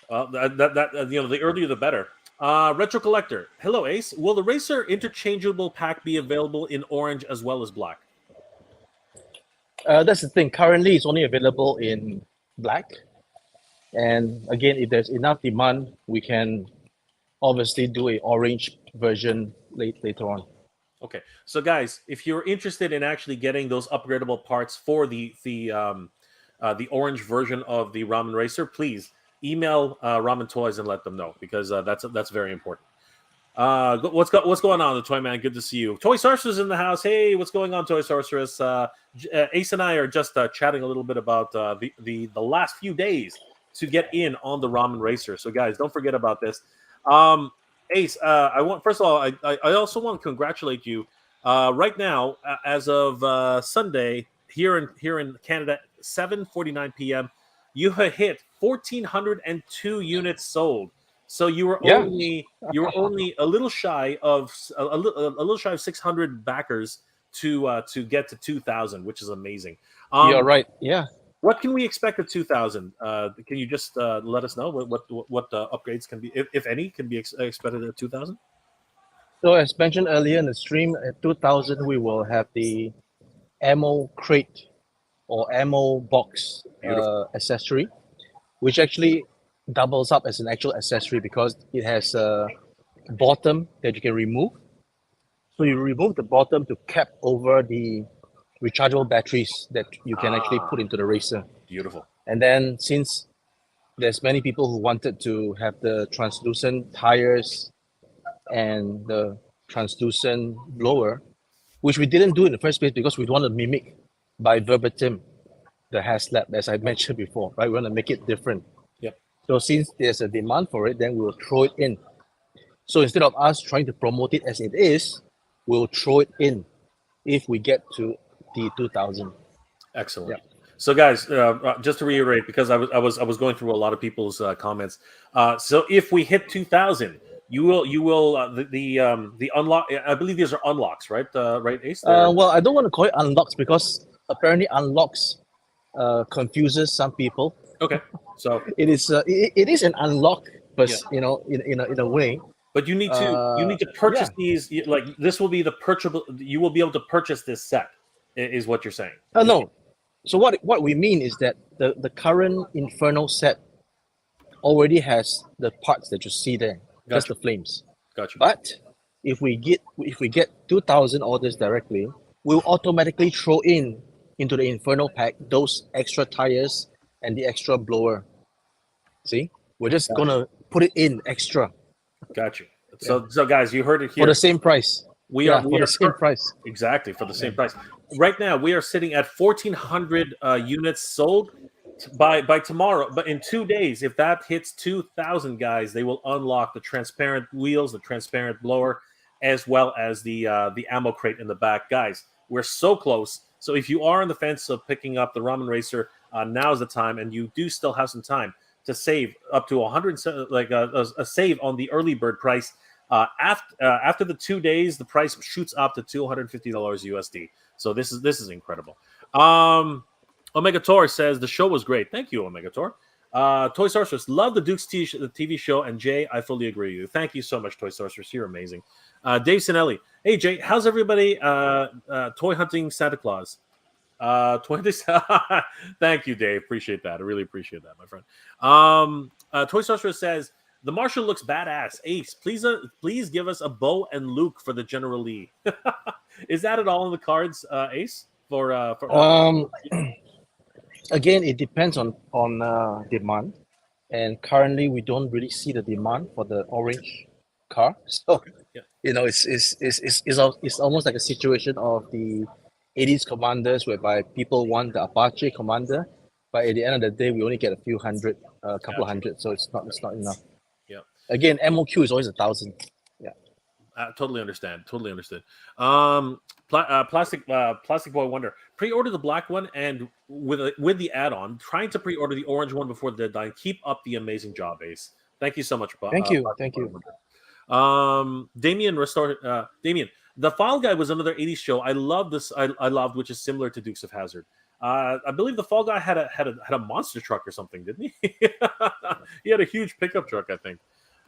Well, the earlier the better. Retro Collector. Hello, Ace. Will the Racer interchangeable pack be available in orange as well as black? That's the thing. Currently, it's only available in black. And again, if there's enough demand, we can obviously do a orange version later on. Okay, so guys, if you're interested in actually getting those upgradable parts for the orange version of the Ramen Racer, please email Ramen Toys and let them know, because that's very important. What's going on, the Toy Man? Good to see you. Toy Sorceress in the house. Hey, what's going on, Toy Sorceress? Ace and I are just chatting a little bit about the last few days to get in on the Ramen Racer. So guys, don't forget about this. Ace, first of all, I also want to congratulate you. Right now, as of Sunday here in Canada, 7:49 p.m., you have hit 1,402 units sold. So you were only a little shy of 600 backers to get to 2,000, which is amazing. You're right. Yeah. What can we expect at 2,000? Can you just let us know what upgrades can be, if any, can be expected at 2,000? So as mentioned earlier in the stream, at 2,000 we will have the ammo crate or ammo box accessory, which actually doubles up as an actual accessory because it has a bottom that you can remove. So you remove the bottom to cap over the rechargeable batteries that you can actually put into the racer. Beautiful. And then since there's many people who wanted to have the translucent tires and the translucent blower, which we didn't do in the first place because we want to mimic by verbatim the HasLab, as I mentioned before, right? We want to make it different. Yep. So since there's a demand for it, then we'll throw it in. So instead of us trying to promote it as it is, we'll throw it in if we get to the 2,000. Excellent. Yeah. So guys, just to reiterate, because I was going through a lot of people's comments. So if we hit 2,000, you will the unlock. I believe these are unlocks, right? Right, Ace? Well, I don't want to call it unlocks because apparently unlocks confuses some people. Okay, so it is an unlock, but in a way. But you need to purchase these. Like this will be the purchasable. You will be able to purchase this set, is what you're saying. No. So what we mean is that the current Inferno set already has the parts that you see there, just the flames. Gotcha. But if we get 2,000 orders directly, we'll automatically throw into the Inferno pack those extra tires and the extra blower. See, we're just gonna put it in extra. Gotcha. So guys, you heard it here for the same price. We are the same price. Exactly, for the same price. Right now, we are sitting at 1,400 units sold by tomorrow. But in 2 days, if that hits 2,000, guys, they will unlock the transparent wheels, the transparent blower, as well as the ammo crate in the back. Guys, we're so close. So if you are on the fence of picking up the Ramen Racer, now's the time, and you do still have some time to save up to 100, like a save on the early bird price. After the 2 days, the price shoots up to $250 USD. So this is incredible. Omega Tor says the show was great. Thank you, Omega Tor. Toy Sorceress, love the Duke's the TV show, and Jay, I fully agree with you. Thank you so much, Toy Sorceress. You're amazing. Dave Sinelli, hey Jay, how's everybody toy hunting Santa Claus? Thank you, Dave. Appreciate that. I really appreciate that, my friend. Toy Sorceress says the Marshal looks badass. Ace, please give us a Bo and Luke for the General Lee. Is that at all in the cards, Ace? For again, it depends on demand, and currently we don't really see the demand for the orange car. So it's almost like a situation of the 80s Commanders, whereby people want the Apache Commander, but at the end of the day, we only get a few hundred, couple of hundred, so it's not enough. Yeah. Again, MOQ is always 1,000. Yeah. Totally understand. Plastic Boy Wonder. Pre-order the black one, and with the add-on, trying to pre-order the orange one before the deadline. Keep up the amazing job, Ace. Thank you so much. Thank you. Damien, the Fall Guy was another 80s show. I love this. I loved, which is similar to Dukes of Hazzard. I believe the Fall Guy had a monster truck or something, didn't he? He had a huge pickup truck, I think.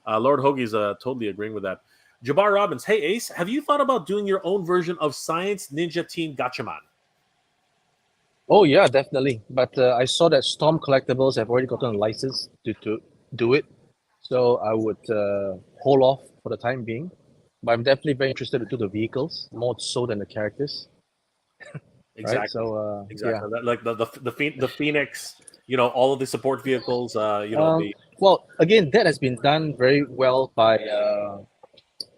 Lord Hoagie's totally agreeing with that. Jabbar Robbins, hey Ace, have you thought about doing your own version of Science Ninja Team Gatchaman? Oh yeah, definitely. But I saw that Storm Collectibles have already gotten a license to do it, so I would hold off for the time being. But I'm definitely very interested to do the vehicles more so than the characters. Exactly. Right? So exactly. Yeah. Like the Phoenix, all of the support vehicles. Well, again, that has been done very well by I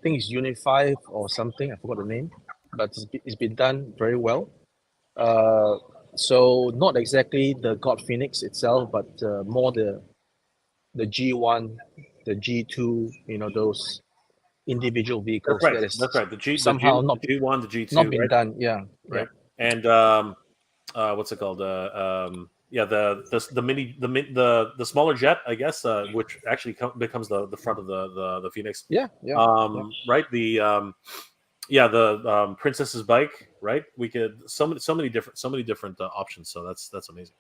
think it's Unify or something. I forgot the name, but it's been done very well. So not exactly the God Phoenix itself, but more the G1, the G2. Those individual vehicles. That's right. The G1, the G2, not been done. Yeah. Right. And what's it called? The smaller jet, I guess, which actually becomes the front of the Phoenix. Yeah. Right. Yeah, the princess's bike, right? We could so many different options. So that's amazing.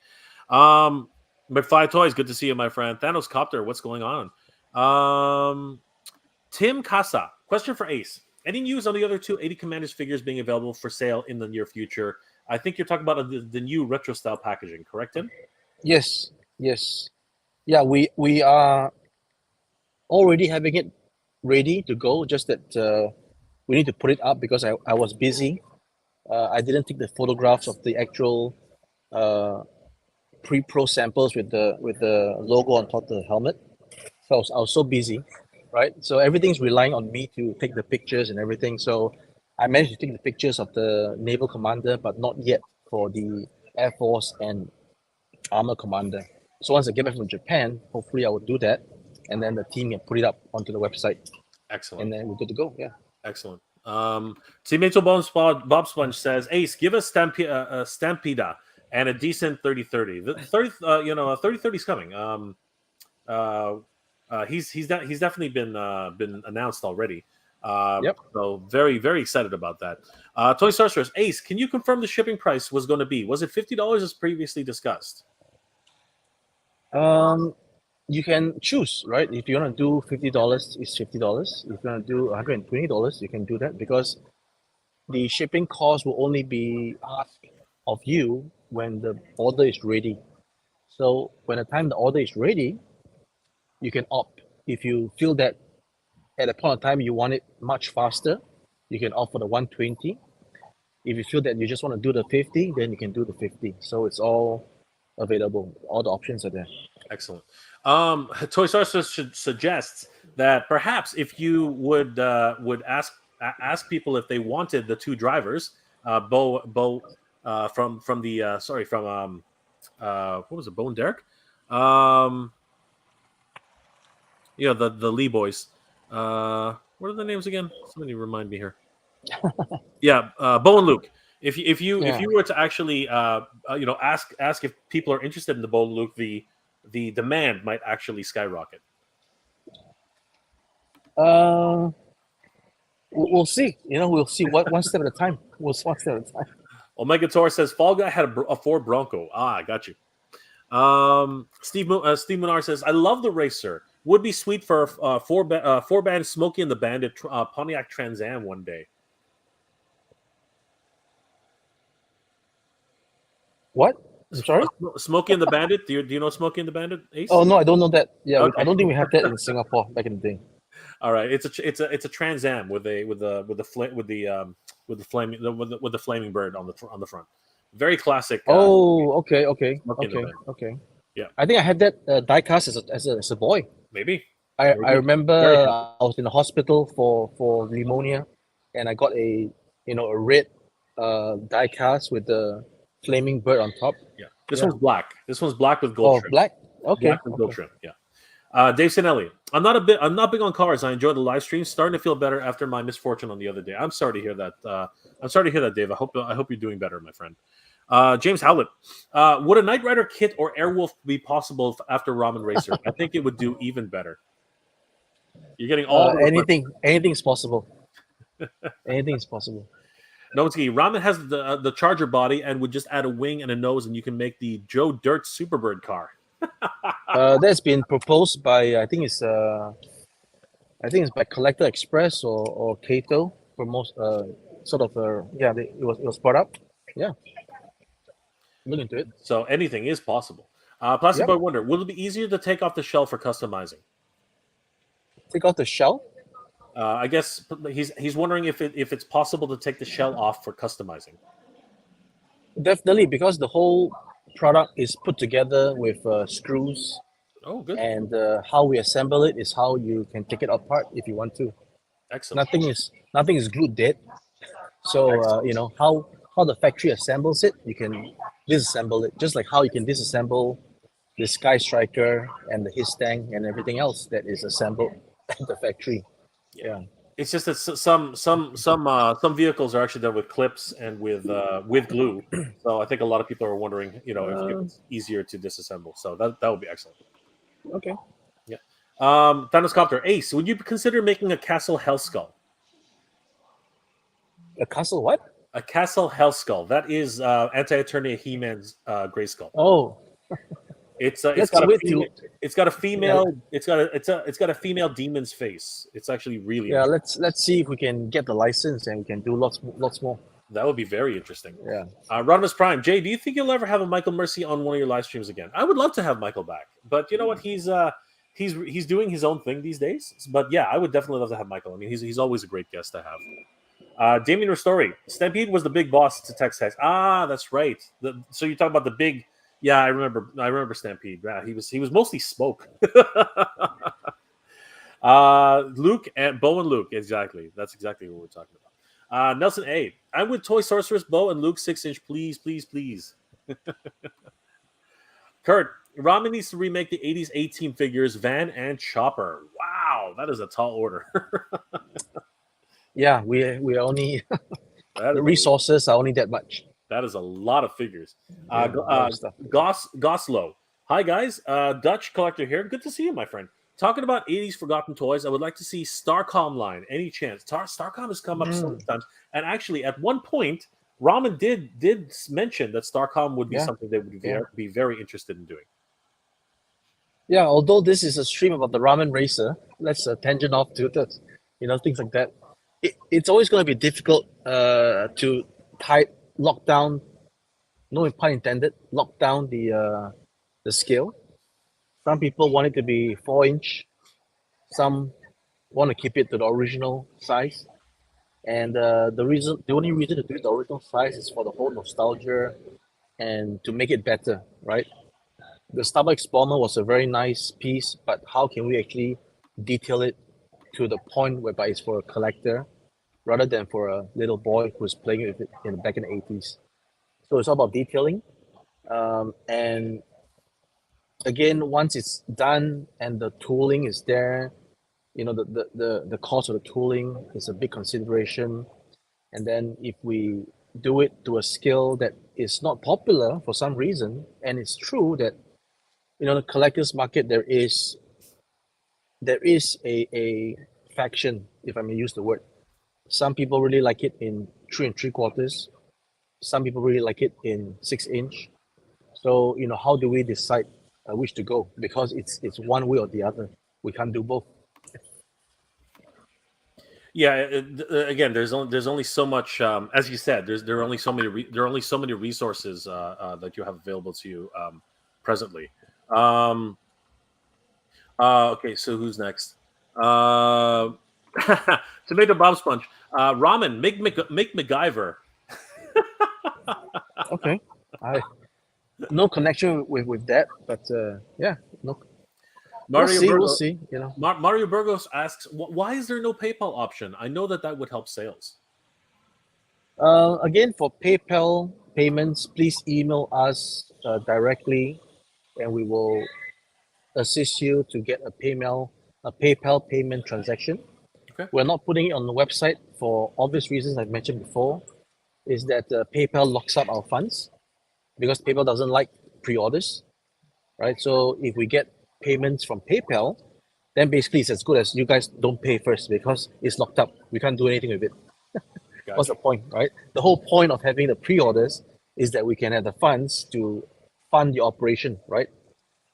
McFly Toys, good to see you, my friend. Thanos Copter, what's going on? Tim Casa, question for Ace. Any news on the other two 80 Commanders figures being available for sale in the near future? I think you're talking about the new retro style packaging, correct, Tim? Yes, yes. Yeah, we are already having it ready to go. Just that we need to put it up because I was busy. I didn't take the photographs of the actual pre-pro samples with the logo on top of the helmet. So I was so busy, right? So everything's relying on me to take the pictures and everything. So I managed to take the pictures of the naval commander, but not yet for the Air Force and armor commander. So once I get back from Japan, hopefully I will do that, and then the team can put it up onto the website, Excellent. and then we're good to go. Yeah. Excellent. Teammate Bob Sponge says, Ace, give us Stampeda and a decent 30-30. The 30, a 30-30 is coming. He's definitely been announced already. Yep. So very, very excited about that. Toy Sorceress, Ace, can you confirm the shipping price was going to be? Was it $50 as previously discussed? You can choose, right? If you want to do $50, it's $50. If you want to do $120, you can do that because the shipping cost will only be asked of you when the order is ready. So when the time the order is ready, you can opt. If you feel that at a point of time you want it much faster, you can opt for the 120. If you feel that you just want to do the 50, then you can do the 50. So it's all available. All the options are there. Excellent. Toy Sorceress suggests that perhaps if you would ask people if they wanted the two drivers, Bo from the from what was it, Bo and Derek? The Lee boys. What are the names again? Somebody remind me here. Yeah, Bo and Luke. If you were to actually ask if people are interested in the Bo and Luke, the demand might actually skyrocket. We'll see. We'll see one step at a time. One step at a time. Omega Tor says Fall Guy had a Ford Bronco. I got you. Steve Munar says, I love the racer. Would be sweet for four band Smokey and the Bandit Pontiac Trans Am one day. What? I'm sorry? Smokey and the Bandit. Do you know Smokey and the Bandit, Ace? Oh no, I don't know that. Yeah, okay. I don't think we have that in Singapore back in the day. All right, it's a Trans Am with the flaming bird on the front. Very classic. Okay. Yeah, I think I had that diecast as a boy. Maybe. I remember I was in the hospital for pneumonia, and I got a red diecast with the flaming bird on top. Yeah, this one's black. This one's black with gold trim. Black. Okay. Black with gold trim. Yeah. Dave Sinelli. I'm not big on cars. I enjoy the live stream. Starting to feel better after my misfortune on the other day. I'm sorry to hear that. Dave. I hope you're doing better, my friend. James Howlett. Would a Knight Rider kit or Airwolf be possible after Ramen Racer? I think it would do even better. You're getting all anything's possible. Anything's possible. Nowitzki, Ramen has the Charger body and would just add a wing and a nose, and you can make the Joe Dirt Superbird car. That's been proposed by I think it's by Collector Express or Kato for most it was brought up. Yeah. Look into it. So anything is possible. Plastic Boy Wonder, will it be easier to take off the shell for customizing? Take off the shell? I guess he's wondering if it's possible to take the shell off for customizing. Definitely, because the whole product is put together with screws. Oh, good. And how we assemble it is how you can take it apart if you want to. Excellent. Nothing is glued dead. So how the factory assembles it, you can disassemble it, just like how you can disassemble the Sky Striker and the Histang and everything else that is assembled at the factory. Yeah. It's just that some vehicles are actually done with clips and with glue. So I think a lot of people are wondering, if it's easier to disassemble. So that would be excellent. Okay. Yeah. Thanos Copter, Ace, would you consider making a Castle Hell Skull? A castle what? A Castle Hellskull. That is Anti-Eternia He-Man's Gray Skull. Oh, It's let's got a wait female, till. it's got a female it's got a female demon's face. It's actually really Yeah, interesting. let's see if we can get the license and we can do lots more. That would be very interesting. Yeah. Rodimus Prime, Jay, do you think you'll ever have a Michael Mercy on one of your live streams again? I would love to have Michael back, but you know what? He's doing his own thing these days. But yeah, I would definitely love to have Michael. I mean, he's always a great guest to have. Damien Ristori, Stampede was the big boss to Tex Hex. Ah, that's right. So you're talking about the big. Yeah, I remember Stampede. Yeah, he was mostly smoke. Luke and Bo and Luke, exactly. That's exactly what we're talking about. Nelson A. I'm with Toy Sorceress, Bo and Luke 6-inch, please, please, please. Kurt, Ramen needs to remake the 80s A-Team figures, Van and Chopper. Wow, that is a tall order. Yeah, we are only the resources are only that much. That is a lot of figures. Goslow. Hi, guys. Dutch Collector here. Good to see you, my friend. Talking about 80s forgotten toys, I would like to see Starcom line. Any chance? Starcom has come up so many times. And actually, at one point, Ramen did mention that Starcom would be something they would be very interested in doing. Yeah, although this is a stream about the Ramen Racer, let's tangent off to this, things like that. It's always going to be difficult to lock down, no pun intended, lock down the scale. Some people want it to be 4-inch. Some want to keep it to the original size. And the only reason to do it the original size is for the whole nostalgia and to make it better, right? The Starbucks Bomber was a very nice piece, but how can we actually detail it to the point whereby it's for a collector rather than for a little boy who's playing with it back in the 80s? So it's all about detailing. And again, once it's done and the tooling is there, the cost of the tooling is a big consideration. And then if we do it to a scale that is not popular for some reason, and it's true that the collectors market there is a faction, if I may use the word. Some people really like it in 3 3/4. Some people really like it in 6-inch. So how do we decide which to go? Because it's one way or the other. We can't do both. Yeah, again, there's only so much. As you said, there are only so many resources that you have available to you presently. Okay, so who's next? Tomato Bob Sponge. Ramen, make MacGyver. Okay, no connection with that, but yeah, no. We'll see. Mario Burgos asks, why is there no PayPal option? I know that would help sales. Again, for PayPal payments, please email us directly, and we will assist you to get a PayPal payment transaction. Okay. We're not putting it on the website for obvious reasons I've mentioned before. Is that PayPal locks up our funds because PayPal doesn't like pre-orders, right? So if we get payments from PayPal, then basically it's as good as you guys don't pay first because it's locked up. We can't do anything with it. Gotcha. What's the point, right? The whole point of having the pre-orders is that we can have the funds to fund the operation, right?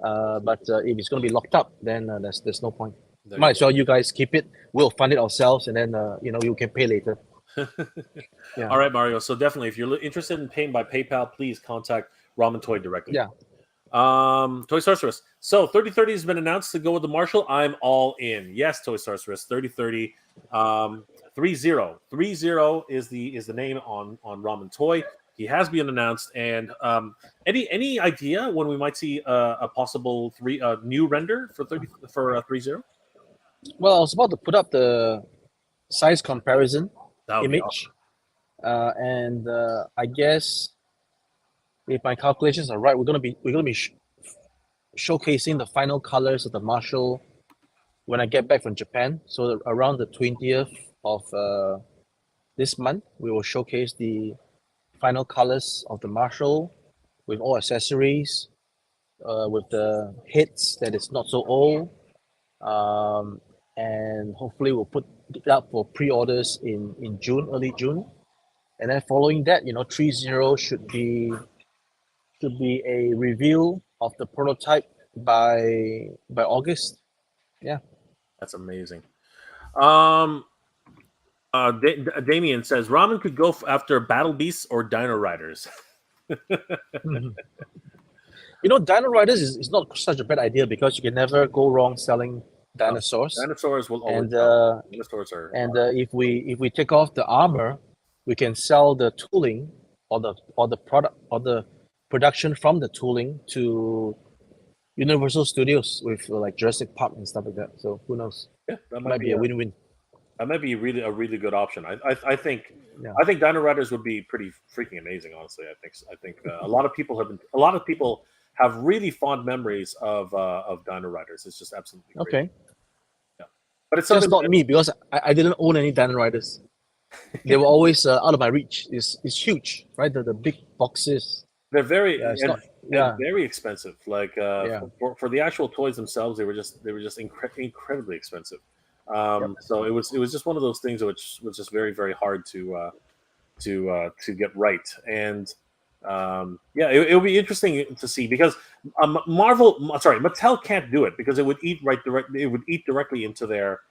But if it's going to be locked up, then there's no point. Might as well you guys keep it. We'll fund it ourselves, and then you can pay later. Yeah. All right, Mario. So definitely, if you're interested in paying by PayPal, please contact Ramen Toy directly. Yeah. Toy Sorceress. So 3030 has been announced to go with the Marshall. I'm all in. Yes, Toy Sorceress. 3030. 30 is the name on Ramen Toy. He has been announced. And any idea when we might see a possible new render for 30? Well, I was about to put up the size comparison image, awesome. And I guess if my calculations are right, we're gonna be showcasing the final colors of the Marshall when I get back from Japan. So around the 20th of this month, we will showcase the final colors of the Marshall with all accessories, with the hits that is not so old, and hopefully we'll put it up for pre-orders in June, early June. and then following that, 3.0 should be a review of the prototype by August. Yeah. That's amazing. Damien says Ramen could go after Battle Beasts or Dino Riders. Mhm. Dino Riders is not such a bad idea because you can never go wrong selling dinosaurs. Dinosaurs will always And sell. Dinosaurs are. and if we take off the armor, we can sell the tooling or the product or the production from the tooling to Universal Studios with like Jurassic Park and stuff like that. So who knows? Yeah, that Might be a win-win. That might be a really good option. I think Yeah. I think Dino Riders would be pretty freaking amazing. Honestly, I think a lot of people have really fond memories of Dino Riders. It's just absolutely great. Okay. Yeah, but it's That's something not me because I didn't own any Dino Riders. They were always out of my reach. It's huge, right? The big boxes. They're very Yeah, very expensive. Like for the actual toys themselves, they were just incredibly expensive. So it was just one of those things which was just very very hard to get right. And it'll be interesting to see because Mattel can't do it because it would eat directly into their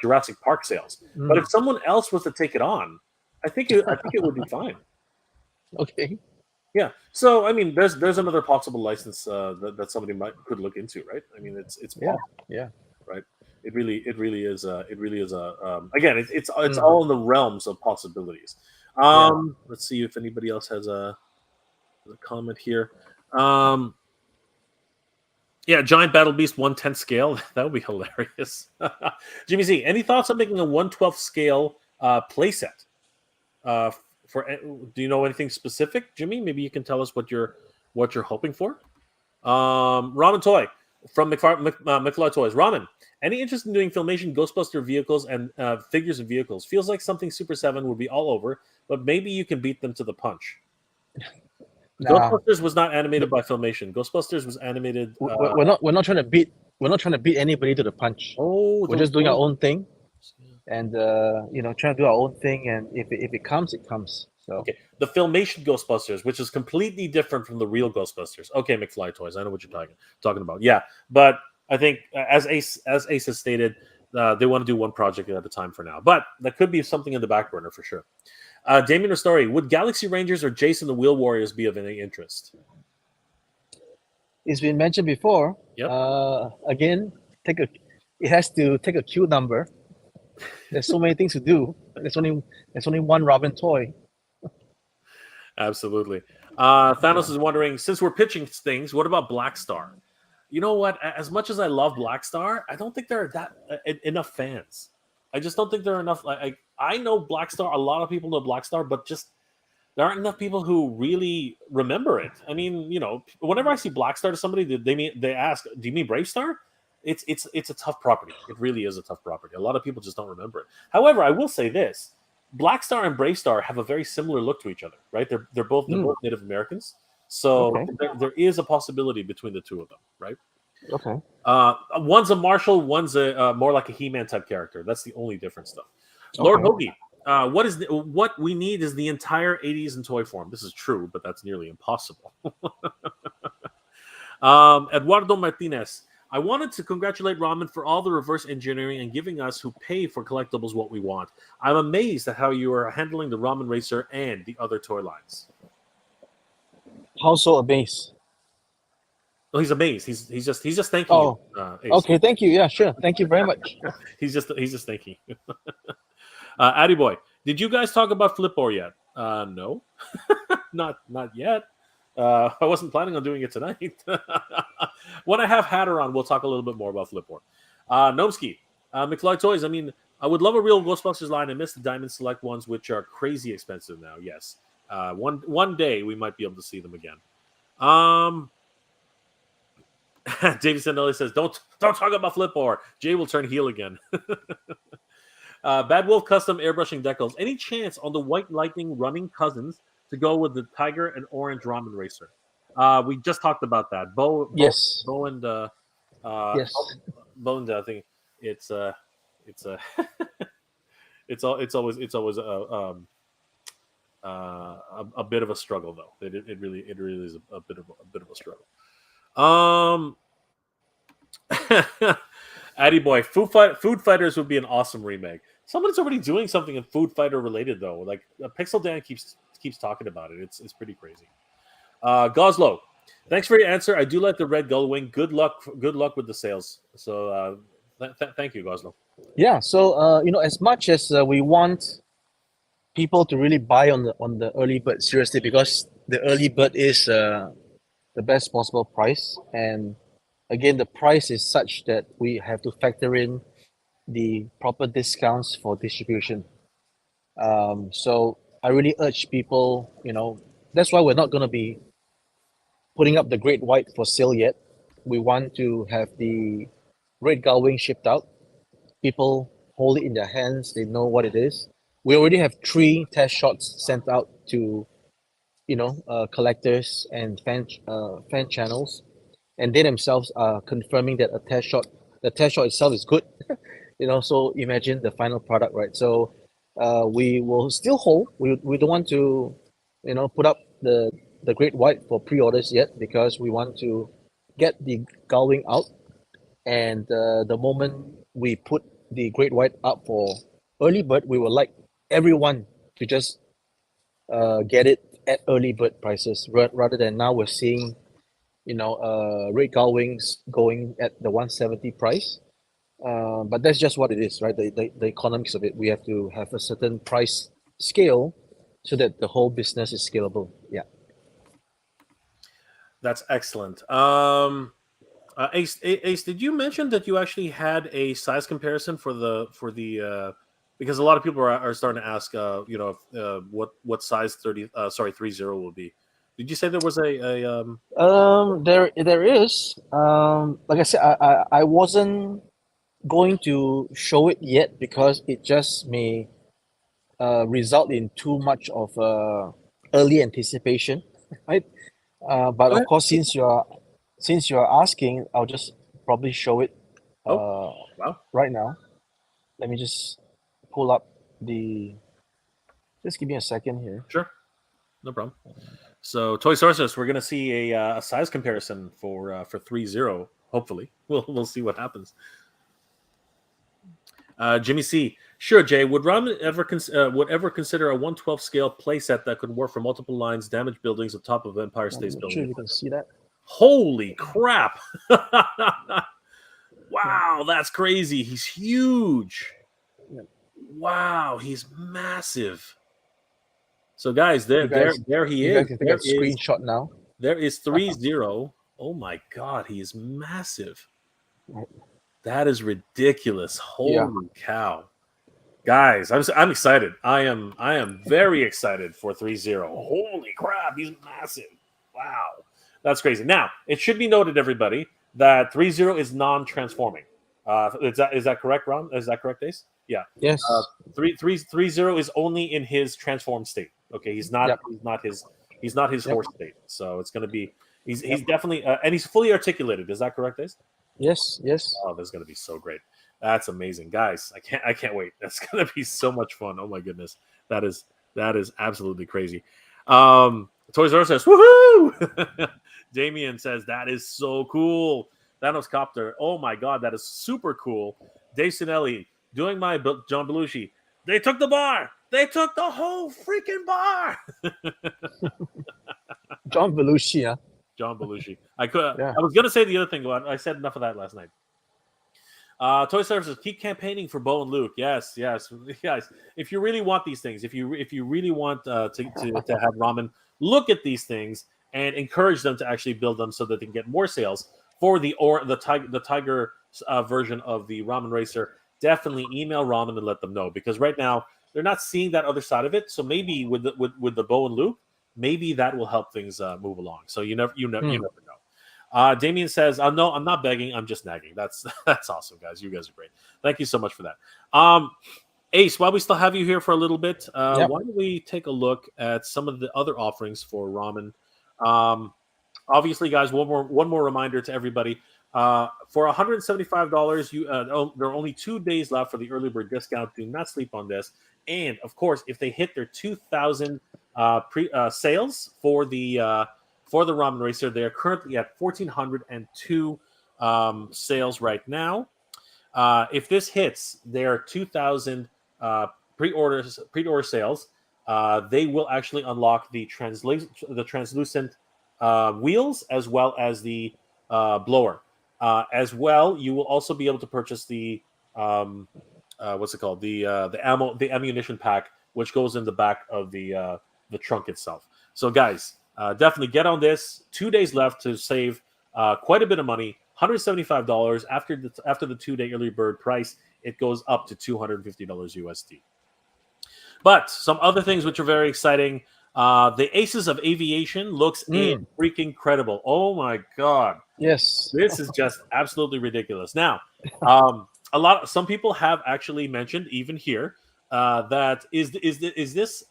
Jurassic Park sales. But if someone else was to take it on, I think it would be fine. Okay. Yeah. So I mean, there's another possible license that somebody could look into, right? I mean, it's possible, yeah. right? It really is again, it's all in the realms of possibilities. Let's see if anybody else has a comment here. Giant Battle Beast 1/10 scale. That would be hilarious. Jimmy Z, any thoughts on making a 1/12 scale playset? Do you know anything specific, Jimmy? Maybe you can tell us what you're hoping for. Ramen Toy from McFly Toys. Ramen, any interest in doing Filmation Ghostbuster vehicles and figures and vehicles? Feels like something Super 7 would be all over, but maybe you can beat them to the punch. Ghostbusters was not animated by Filmation. Ghostbusters was animated. We're not trying to beat anybody to the punch. We're just doing our own thing, and trying to do our own thing. And if it comes, it comes. So okay, the Filmation Ghostbusters, which is completely different from the real Ghostbusters. Okay, McFly Toys, I know what you're talking about. Yeah, but I think as Ace has stated, they want to do one project at a time for now. But that could be something in the back burner for sure. Damien Story, would Galaxy Rangers or Jason the Wheel Warriors be of any interest? It's been mentioned before. Yep. Again, it has to take a queue number. There's so many things to do. There's only one Robin toy. Absolutely. Thanos is wondering, since we're pitching things, what about Black Star? You know what? As much as I love Black Star, I don't think there are enough fans. I just don't think there are enough. I know Black Star. A lot of people know Black Star, but just there aren't enough people who really remember it. I mean, whenever I see Black Star to somebody, they ask, "Do you mean Brave Star?" It's a tough property. It really is a tough property. A lot of people just don't remember it. However, I will say this: Black Star and Brave Star have a very similar look to each other, right? They're both Native Americans, so there is a possibility between the two of them, right? Okay. One's a Marshall, one's a more like a He-Man type character. That's the only difference, though. Lord Hoagie, what we need is the entire 80s in toy form. This is true, but that's nearly impossible. Eduardo Martinez, I wanted to congratulate Ramen for all the reverse engineering and giving us who pay for collectibles what we want. I'm amazed at how you are handling the Ramen Racer and the other toy lines. How so amazed? Oh, he's amazed. He's just thanking you. Okay, thank you. Yeah, sure. Thank you very much. he's just thanking you. Addy Boy, did you guys talk about Flipboard yet? No, not yet. I wasn't planning on doing it tonight. When I have Hatter on, we'll talk a little bit more about Flipboard. Nomsky, McFly Toys. I mean, I would love a real Ghostbusters line. I miss the Diamond Select ones, which are crazy expensive now. Yes, one day we might be able to see them again. David Sandeli says, "Don't talk about Flipboard. Jay will turn heel again." Bad Wolf Custom airbrushing decals. Any chance on the White Lightning running cousins to go with the Tiger and Orange Ramen Racer? We just talked about that. Bo and yes. Bo and I think it's it's always a bit of a struggle though. It really is a bit of a struggle. Addy boy, Food Fighters would be an awesome remake. Someone's already doing something in Food Fighter related though. Like Pixel Dan keeps talking about it. It's pretty crazy. Goslow, thanks for your answer. I do like the red gull wing. Good luck with the sales. So thank you, Goslow. Yeah. So as much as we want people to really buy on the early bird seriously, because the early bird is the best possible price, and again the price is such that we have to factor in the proper discounts for distribution. So I really urge people, that's why we're not going to be putting up the Great White for sale yet. We want to have the Red Gull Wing shipped out. People hold it in their hands. They know what it is. We already have 3 test shots sent out to, collectors and fan channels, and they themselves are confirming that the test shot itself is good. So imagine the final product, right? So we will still hold. We don't want to, put up the Great White for pre-orders yet, because we want to get the Gull Wing out, and the moment we put the Great White up for early bird, we would like everyone to just get it at early bird prices, rather than now we're seeing Red Gull Wings going at the 170 price. But that's just what it is, right? The economics of it. We have to have a certain price scale so that the whole business is scalable. Yeah. That's excellent. Ace, did you mention that you actually had a size comparison for the because a lot of people are starting to ask, what size 30 will be. Did you say there was a There is. Like I said, I wasn't going to show it yet, because it just may result in too much of early anticipation, right? But of course, since you're asking, I'll just probably show it wow. right now. Let me just pull up just give me a second here. Sure, no problem. So Toy Sources, we're gonna see a size comparison for 3-0. Hopefully, we'll see what happens. Jimmy C. Sure, Jay. Would Ramen ever consider a 1/12 scale playset that could work for multiple lines, damaged buildings on top of Empire State's building? Sure, you can see that. Holy crap! Wow, that's crazy. He's huge. Wow, he's massive. So, guys, there he is. You guys can take a screenshot now. There is 3-0. Oh my God, he is massive. That is ridiculous. Holy cow. Guys, I'm excited. I am very excited for 3-0. Holy crap, he's massive. Wow. That's crazy. Now, it should be noted, everybody, that 3-0 is non-transforming. Is that correct, Ron? Is that correct, Ace? Yeah. Yes. 3-0 is only in his transformed state. Okay, he's not his horse state. So it's going to be he's definitely and he's fully articulated. Is that correct, Ace? Yes. Oh, that's going to be so great. That's amazing, guys. I can't wait. That's going to be so much fun. Oh my goodness, that is absolutely crazy. Toys R Us says, "Woohoo!" Damien says that is so cool. Thanos Copter. Oh my God, that is super cool. Dave Sinelli doing my John Belushi. They took the bar. They took the whole freaking bar. John Belushi, huh? John Belushi. I was gonna say the other thing, but I said enough of that last night. Toy Services, keep campaigning for Bo and Luke. Yes, guys. If you really want these things, if you really want to have Ramen, look at these things and encourage them to actually build them so that they can get more sales for the Tiger version of the Ramen Racer. Definitely email Ramen and let them know, because right now they're not seeing that other side of it. So maybe with the Bo and Luke, maybe that will help things move along. So you never know. Damien says, "No, I'm not begging. I'm just nagging." That's awesome, guys. You guys are great. Thank you so much for that. Ace, while we still have you here for a little bit, why don't we take a look at some of the other offerings for Ramen? Obviously, guys, one more reminder to everybody. For $175, there are only 2 days left for the early bird discount. Do not sleep on this. And of course, if they hit their 2,000 sales for the Ramen Racer. They are currently at 1,402 sales right now. If this hits their 2,000 pre-order sales, they will actually unlock the translucent wheels as well as the blower. As well, you will also be able to purchase the what's it called? The ammunition pack, which goes in the back of the trunk itself. So, guys, definitely get on this. 2 days left to save quite a bit of money. $175 after the 2 day early bird price. It goes up to $250 USD. But some other things which are very exciting. The Aces of Aviation looks freaking incredible. Oh my god! Yes, This is just absolutely ridiculous. Now, some people have actually mentioned even here that is this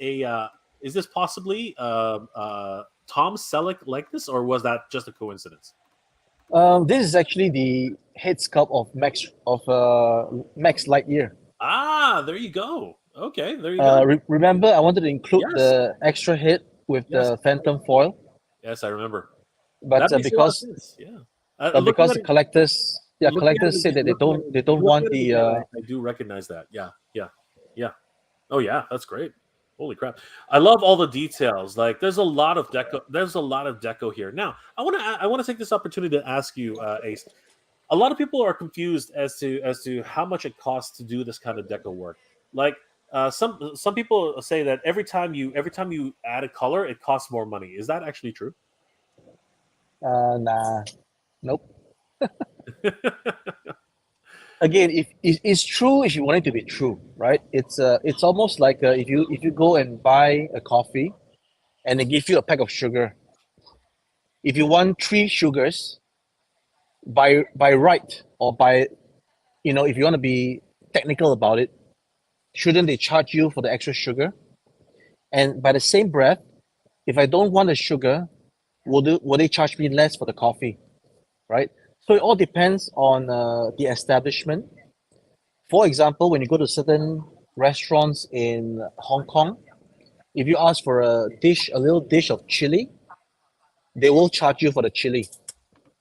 possibly Tom Selleck like this, or was that just a coincidence? this is actually the head sculpt of Max Lightyear. Ah, there you go. Okay, there you go. Remember, I wanted to include the extra head with the Phantom foil. Yes, I remember. But because because the collectors said that they don't want the. I do recognize that. Yeah. Oh yeah, that's great. Holy crap! I love all the details. Like, there's a lot of deco. There's a lot of deco here. Now, I want to take this opportunity to ask you, Ace. A lot of people are confused as to how much it costs to do this kind of deco work. Like, some people say that every time you add a color, it costs more money. Is that actually true? Nah, nope. Again, if it's true, if you want it to be true, right? It's almost like if you go and buy a coffee, and they give you a pack of sugar. If you want 3 sugars, by right, or by, if you want to be technical about it, shouldn't they charge you for the extra sugar? And by the same breath, if I don't want the sugar, will they charge me less for the coffee, right? So it all depends on the establishment. For example, when you go to certain restaurants in Hong Kong, if you ask for a little dish of chili, they will charge you for the chili,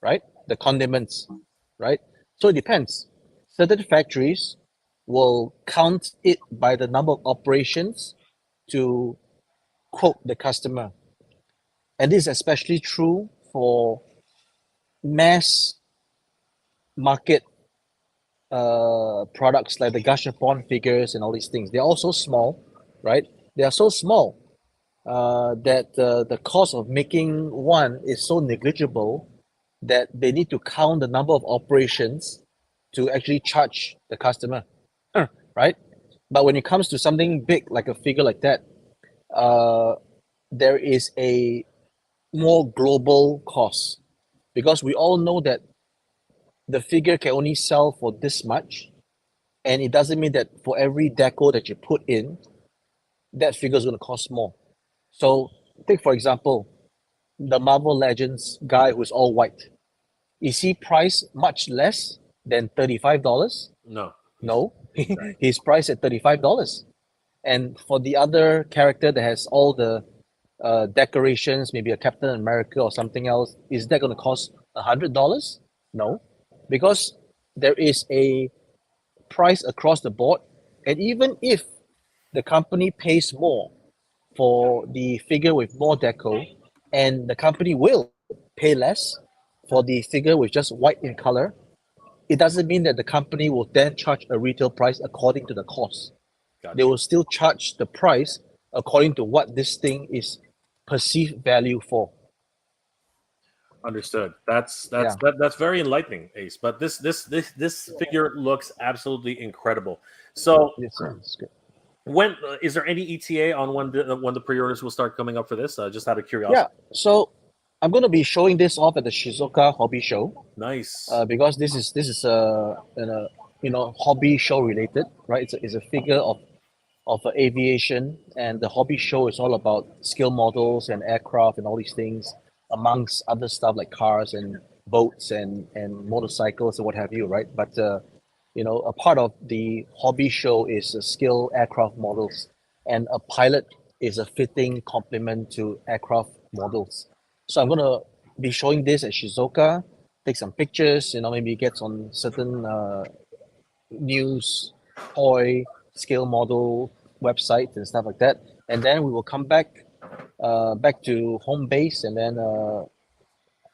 right? The condiments, right? So it depends. Certain factories will count it by the number of operations to quote the customer. And this is especially true for mass market products like the Gashapon figures and all these things. They're also small, right? They are so small that the cost of making one is so negligible that they need to count the number of operations to actually charge the customer, right? But when it comes to something big like a figure like that, there is a more global cost, because we all know that the figure can only sell for this much, and it doesn't mean that for every deco that you put in, that figure is going to cost more. So take, for example, the Marvel Legends guy who's all white. Is he priced much less than $35? No. He's priced at $35. And for the other character that has all the decorations, maybe a Captain America or something else, is that going to cost $100? No, because there is a price across the board. And even if the company pays more for the figure with more deco, and the company will pay less for the figure with just white in color, it doesn't mean that the company will then charge a retail price according to the cost. Gotcha. They will still charge the price according to what this thing is perceived value for. Understood. That's very enlightening, Ace. But this figure looks absolutely incredible. So, that's good. When is there any ETA on when the pre-orders will start coming up for this? Just out of curiosity. Yeah. So I'm going to be showing this off at the Shizuoka Hobby Show. Nice. Because this is hobby show related, right? It's a figure of aviation, and the hobby show is all about scale models and aircraft and all these things, amongst other stuff like cars and boats and motorcycles and what have you, right? But a part of the hobby show is scale aircraft models, and a pilot is a fitting complement to aircraft models. So I'm gonna be showing this at Shizuoka, take some pictures, maybe get on certain news, toy, scale model websites and stuff like that. And then we will come back to home base and then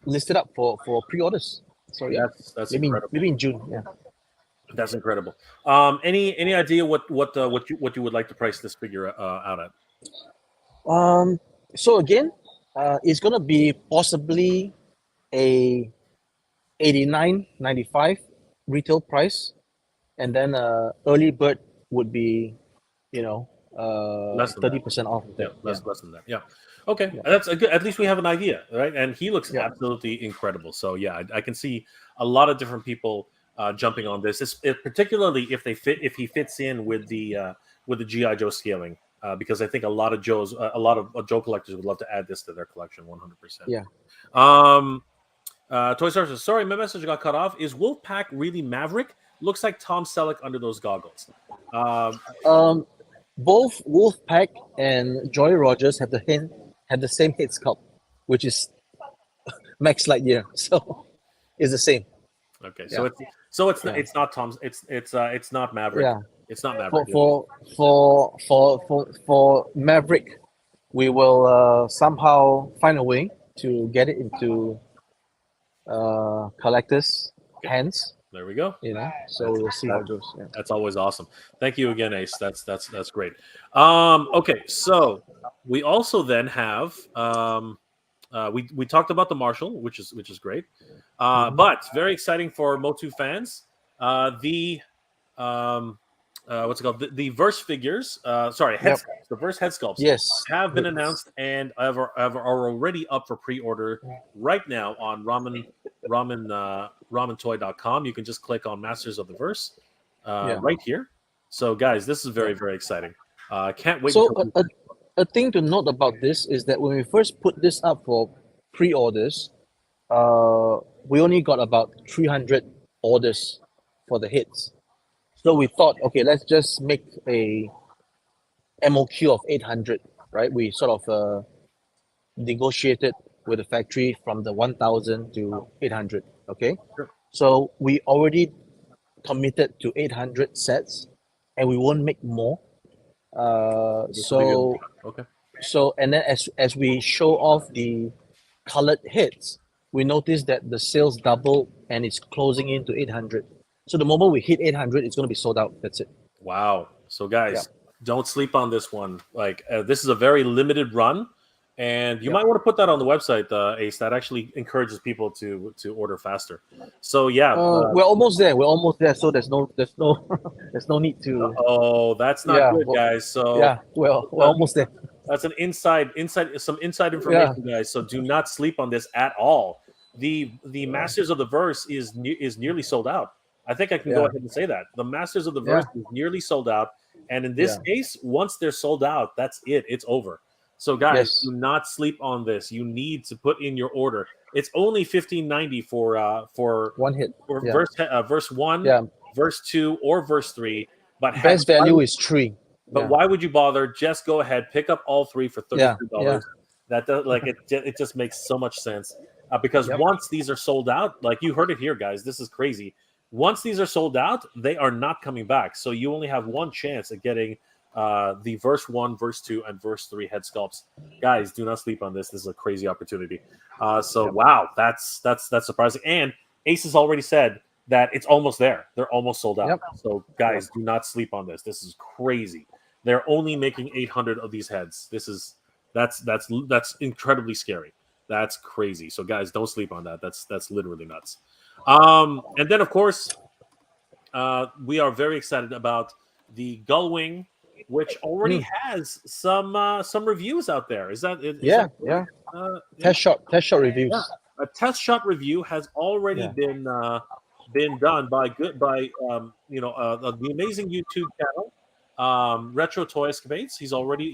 list it up for pre-orders. So yeah, That's maybe incredible. maybe in June. Yeah, that's incredible. Any idea what you would like to price this figure out at? So again, it's gonna be possibly a 89.95 retail price, and then early bird would be, Less than 30% off of Yeah, that. less than that. Yeah. Okay, Yeah. that's a good. At least we have an idea, right? And he looks Yeah. absolutely incredible. So yeah, I can see a lot of different people jumping on this. Particularly if he fits in with the GI Joe scaling, because I think a lot of Joe collectors would love to add this to their collection, 100%. Yeah. Toy Star says, sorry, my message got cut off. Is Wolfpack really Maverick? Looks like Tom Selleck under those goggles. Both Wolfpack and Joy Rogers have the same head sculpt, which is Max Lightyear. So it's the same. Okay, Yeah. it's not Tom's. It's not Maverick. Yeah. It's not Maverick. For Maverick, we will somehow find a way to get it into collectors' hands. There we go. So we'll see how it goes. Yeah. That's always awesome. Thank you again, Ace. That's great. Okay, so we also then have we talked about the Marshall, which is great, but very exciting for Motu fans. The what's it called? The Verse figures. The Verse head sculpts. Have been announced and are already up for pre-order right now on RamenToy.com. You can just click on Masters of the Verse right here. So guys, this is very, very exciting. Can't wait. So a thing to note about this is that when we first put this up for pre-orders, we only got about 300 orders for the hits. So we thought, okay, let's just make a MOQ of 800, right? We sort of negotiated with the factory from the 1,000 to 800, okay? Sure. So we already committed to 800 sets, and we won't make more. So and then as we show off the colored hits, we noticed that the sales double and it's closing into 800. So the moment we hit 800, it's going to be sold out. That's it. Wow. So guys, don't sleep on this one. Like this is a very limited run, and you might want to put that on the website, Ace. That actually encourages people to order faster. So yeah, we're almost there. So there's no need to. Oh, that's not good, guys. So yeah, we're almost there. That's some inside information, guys. So do not sleep on this at all. The Masters of the Verse is nearly sold out. I think I can go ahead and say that. The Masters of the Verse is nearly sold out. And in this case, once they're sold out, that's it. It's over. So guys, do not sleep on this. You need to put in your order. It's only $15.90 for one hit. For verse 1, verse 2, or verse 3. But best value is 3. But why would you bother? Just go ahead, pick up all 3 for $33. That does, it just makes so much sense. Because once these are sold out, like you heard it here, guys, this is crazy. Once these are sold out, they are not coming back. So you only have one chance at getting the verse 1, verse 2, and verse 3 head sculpts. Guys, do not sleep on this. This is a crazy opportunity. Wow, that's surprising. And Ace has already said that it's almost there. They're almost sold out. So guys, do not sleep on this. This is crazy. They're only making 800 of these heads. That's incredibly scary. That's crazy. So guys, don't sleep on that. That's literally nuts. And then of course, we are very excited about the Gullwing, which already has some reviews out there. Is that test shot reviews? Yeah. A test shot review has already been done by the amazing YouTube channel, Retro Toy Escapades. He's already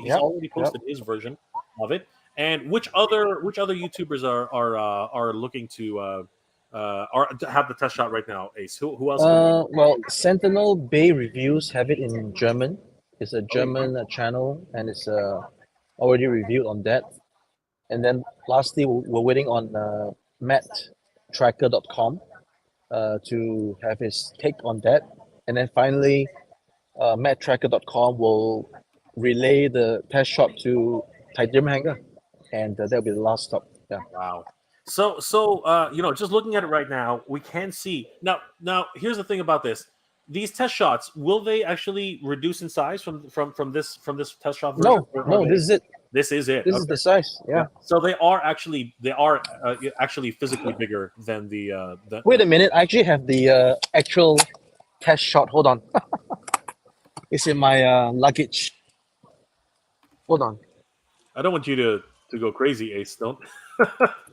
posted his version of it. And which other YouTubers are looking to have the test shot right now, Ace? Who else? Well, Sentinel Bay Reviews have it in German. It's a German channel, and it's already reviewed on that. And then lastly, we're waiting on MattTracker.com to have his take on that. And then finally, MattTracker.com will relay the test shot to Titanium Hanger, and that'll be the last stop. Yeah. Wow. So just looking at it right now, we can see now. Here's the thing about this: these test shots, will they actually reduce in size from this test shot version? No, this is it. This is it. This is the size. Yeah. So they are actually physically bigger than the. Wait a minute! I actually have the actual test shot. Hold on. It's in my luggage. Hold on. I don't want you to go crazy, Ace. Don't.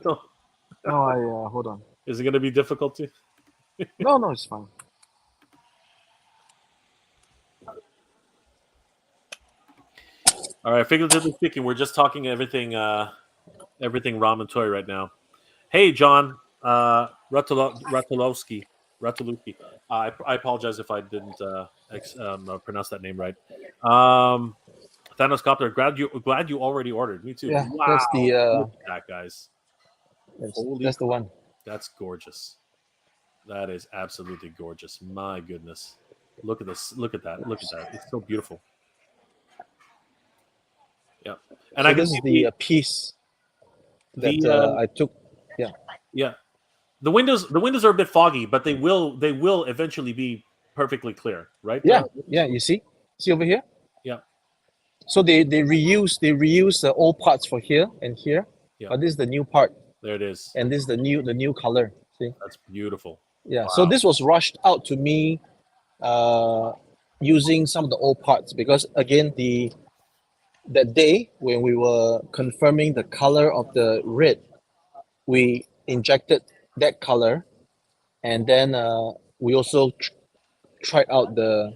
Don't. No, hold on. Is it going to be difficult to? No, it's fine. All right, figuratively speaking, we're just talking everything ramen toy right now. Hey, John Ratulowski. I apologize if I didn't pronounce that name right. Thanos Copter, glad you already ordered. Me too. Yeah, wow. that's the Look at that, guys. that's the one. That's gorgeous. That is absolutely gorgeous. My goodness. Look at this. Look at that. Look at that. It's so beautiful. Yeah. And So I can this is see the piece that I took. Yeah. Yeah. The windows are a bit foggy, but they will eventually be perfectly clear, right? Yeah. You see over here. Yeah. So they reuse the old parts for here and here, Yeah. but this is the new part, There it is. and this is the new color. See? That's beautiful. Yeah. Wow. So this was rushed out to me, using some of the old parts because again that day when we were confirming the color of the red, we injected that color, and then we also tried out the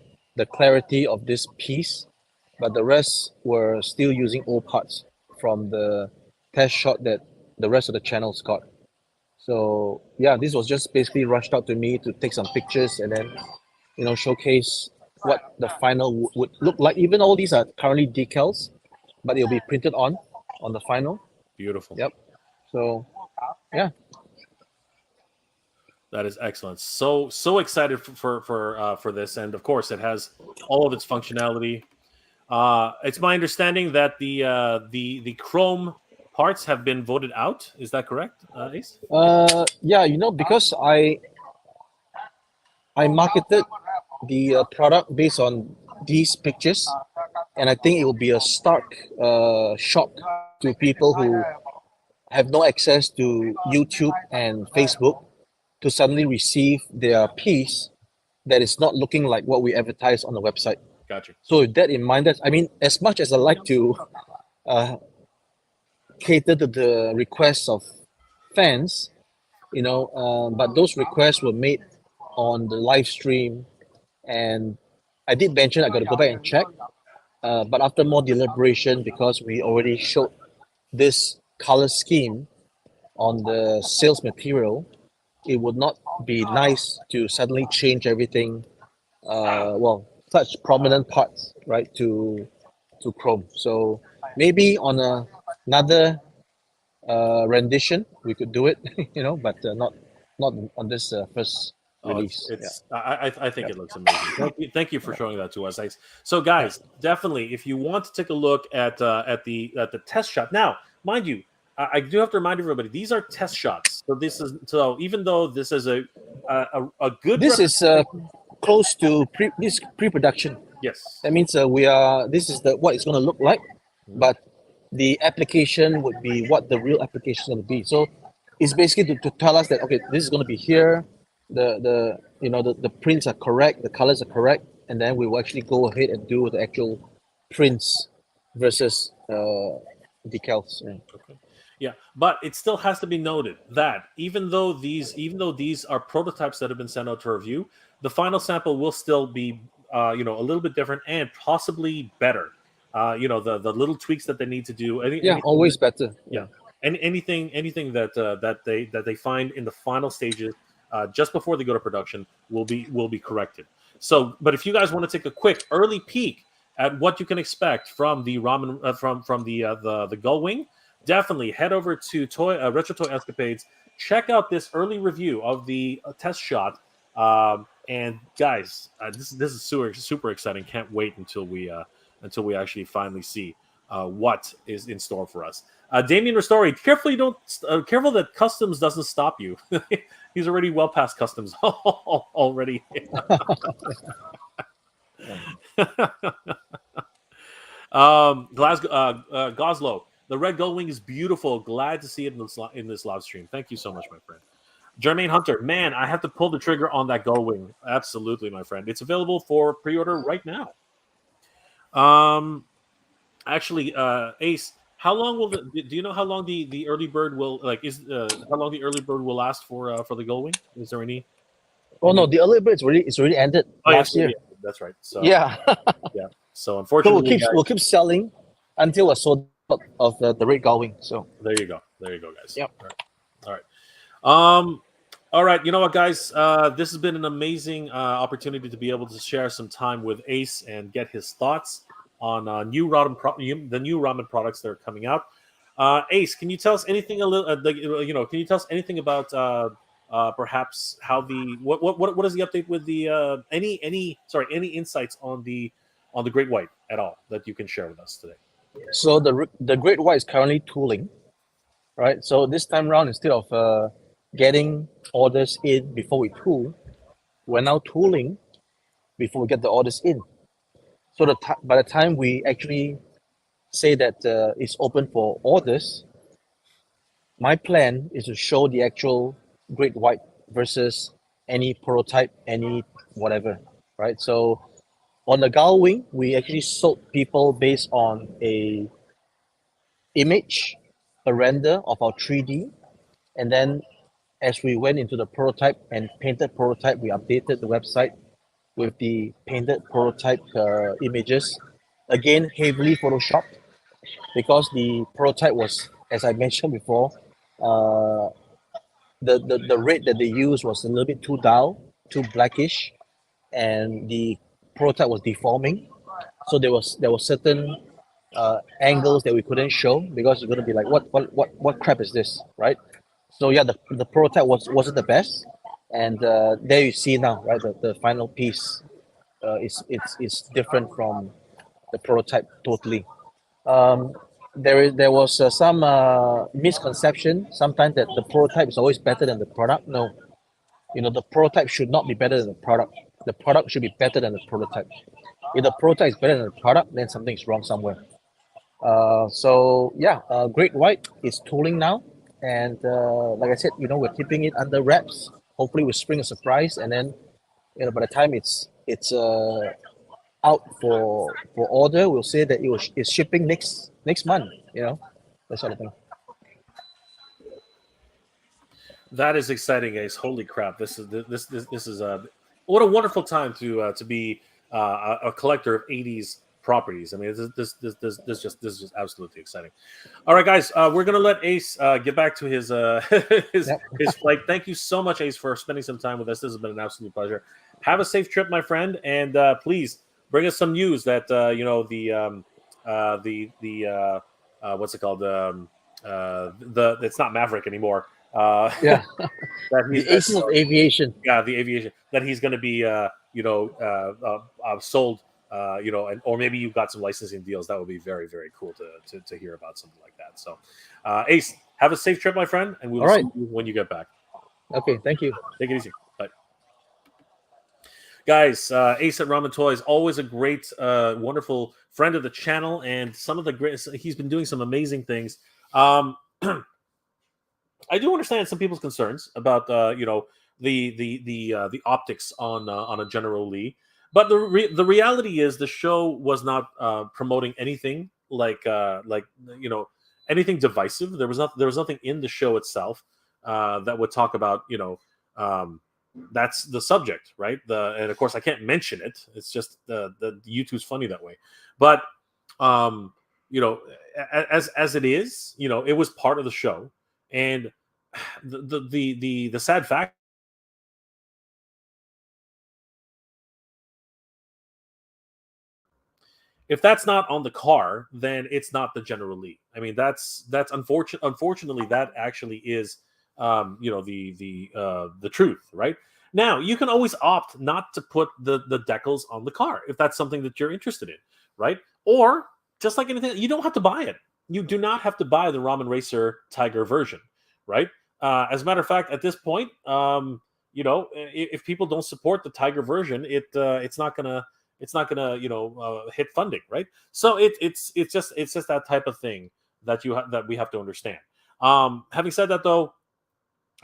clarity of this piece, but the rest were still using old parts from the test shot that the rest of the channels got. So yeah, this was just basically rushed out to me to take some pictures and then showcase what the final would look like. Even all these are currently decals, but it'll be printed on the final. Beautiful. Yep. So yeah. That is excellent. So excited for this, and of course, it has all of its functionality. It's my understanding that the chrome parts have been voted out. Is that correct, Ace? Yeah, because I marketed the product based on these pictures, and I think it will be a stark shock to people who have no access to YouTube and Facebook to suddenly receive their piece that is not looking like what we advertise on the website. Gotcha. So with that in mind, as much as I like to cater to the requests of fans, but those requests were made on the live stream, and I did mention I got to go back and check, but after more deliberation, because we already showed this color scheme on the sales material, it would not be nice to suddenly change everything, such prominent parts, right, to chrome. So maybe on another rendition we could do it, but not on this first release. I think it looks amazing. Thank you for showing that to us. So guys, definitely, if you want to take a look at the test shot. Now, mind you, I do have to remind everybody, these are test shots. So even though this is a good, this is close to pre-production. Yes, that means this is what it's going to look like, but the application would be what the real application is going to be. So it's basically to tell us that okay, this is going to be here. The prints are correct, the colors are correct, and then we will actually go ahead and do the actual prints versus decals. Yeah. Okay. Yeah, but it still has to be noted that even though these are prototypes that have been sent out to review, the final sample will still be a little bit different and possibly better. The little tweaks that they need to do. Always better. Yeah, and anything that they find in the final stages just before they go to production will be corrected. So, but if you guys want to take a quick early peek at what you can expect from the ramen from the Gull Wing, definitely head over to Retro Toy Escapades. Check out this early review of the test shot. And guys, this is super exciting. Can't wait until we actually finally see what is in store for us. Damien Ristori, careful that customs doesn't stop you. He's already well past customs already. Goslow, the red Gull Wing is beautiful. Glad to see it in this live stream. Thank you so much, my friend. Jermaine Hunter, man, I have to pull the trigger on that Gull Wing. Absolutely, my friend. It's available for pre-order right now. Actually, Ace, how long will do you know how long the early bird will how long the early bird will last for the Gull Wing? Is there any? Oh no, the early bird it's already ended last year. That's right. So yeah. yeah. So unfortunately, we'll keep selling until we're sold out of the red Gull Wing. So there you go, guys. Yep. All right. All right. You know what, guys? This has been an amazing opportunity to be able to share some time with Ace and get his thoughts on the new ramen products that are coming out. Ace, can you tell us anything can you tell us anything about perhaps how what is the update with the any insights on the Great White at all that you can share with us today? So the Great White is currently tooling, right? So this time around, instead of getting orders in before we tool, we're now tooling before we get the orders in. So by the time we actually say that it's open for orders, my plan is to show the actual Great White versus any prototype, any whatever, right? So on the Gull Wing, we actually sold people based on a image, a render of our 3D, and then as we went into the prototype and painted prototype, we updated the website with the painted prototype images, again heavily photoshopped, because the prototype was, as I mentioned before, the red that they used was a little bit too dull, too blackish, and the prototype was deforming. So there was certain angles that we couldn't show because it's going to be like what crap is this, right? So yeah, the prototype wasn't the best, and there you see now, right? The final piece it's different from the prototype totally. There was some misconception sometimes that the prototype is always better than the product. No, the prototype should not be better than the product. The product should be better than the prototype. If the prototype is better than the product, then something is wrong somewhere. So yeah, Great White is tooling now, and like I said, we're keeping it under wraps. Hopefully, we spring a surprise, and then by the time it's out for order, we'll say that it's shipping next month. That sort of thing. That is exciting, Ace. Holy crap! This is what a wonderful time to be a collector of '80s properties. I mean, this is just absolutely exciting. All right, guys, we're gonna let Ace get back to his his flight. Thank you so much, Ace, for spending some time with us. This has been an absolute pleasure. Have a safe trip, my friend, and please bring us some news that what's it called? It's not Maverick anymore. Yeah, the aces of aviation. Yeah, the aviation that he's going to be sold. Or maybe you've got some licensing deals. That would be very, very cool to hear about something like that. So, Ace, have a safe trip, my friend, and we'll see you when you get back. Okay, thank you. Take it easy. Bye. Guys, Ace at Ramen Toys, always a great, wonderful friend of the channel, and some of the great. He's been doing some amazing things. I do understand some people's concerns about the optics on a General Lee, but the reality is the show was not promoting anything like anything divisive. There was nothing in the show itself that would talk about that's the subject, right? And of course I can't mention it. It's just the YouTube's funny that way, but as it is, it was part of the show. And the sad fact If that's not on the car, then it's not the General Lee. I mean, that's unfortunate. Unfortunately, that actually is, the truth, right? Now, you can always opt not to put the decals on the car if that's something that you're interested in, right? Or just like anything, you don't have to buy it. You do not have to buy the Ramen Racer Tiger version, right? As a matter of fact, at this point, if people don't support the Tiger version, it's not gonna hit funding, right? So it's just that type of thing that that we have to understand. Having said that, though,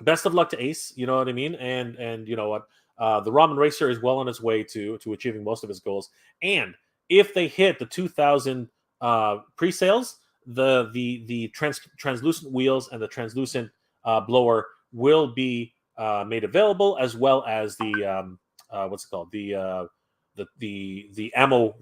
best of luck to Ace. You know what I mean? And you know what? The Ramen Racer is well on its way to achieving most of his goals. And if they hit the 2,000 pre-sales, the translucent wheels and the translucent blower will be made available, as well as the what's it called, the ammo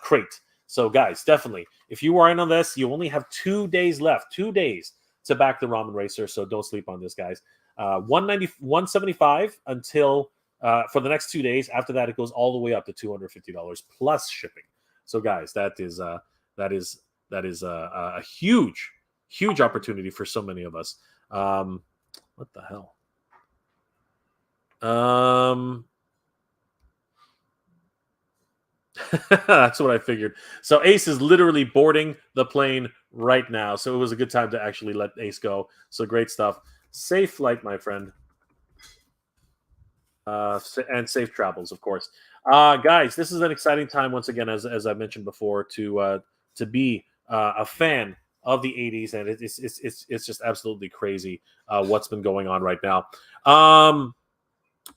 crate. So guys, definitely, if you are in on this, you only have 2 days left. 2 days to back the Ramen Racer, so don't sleep on this, guys. 175 until for the next 2 days. After that, it goes all the way up to $250 plus shipping. So guys, that is a huge opportunity for so many of us. What the hell? That's what I figured. So Ace is literally boarding the plane right now. So it was a good time to actually let Ace go. So great stuff. Safe flight, my friend. And safe travels, of course. Guys, this is an exciting time once again, as I mentioned before, to be a fan of the 80s, and it's just absolutely crazy what's been going on right now.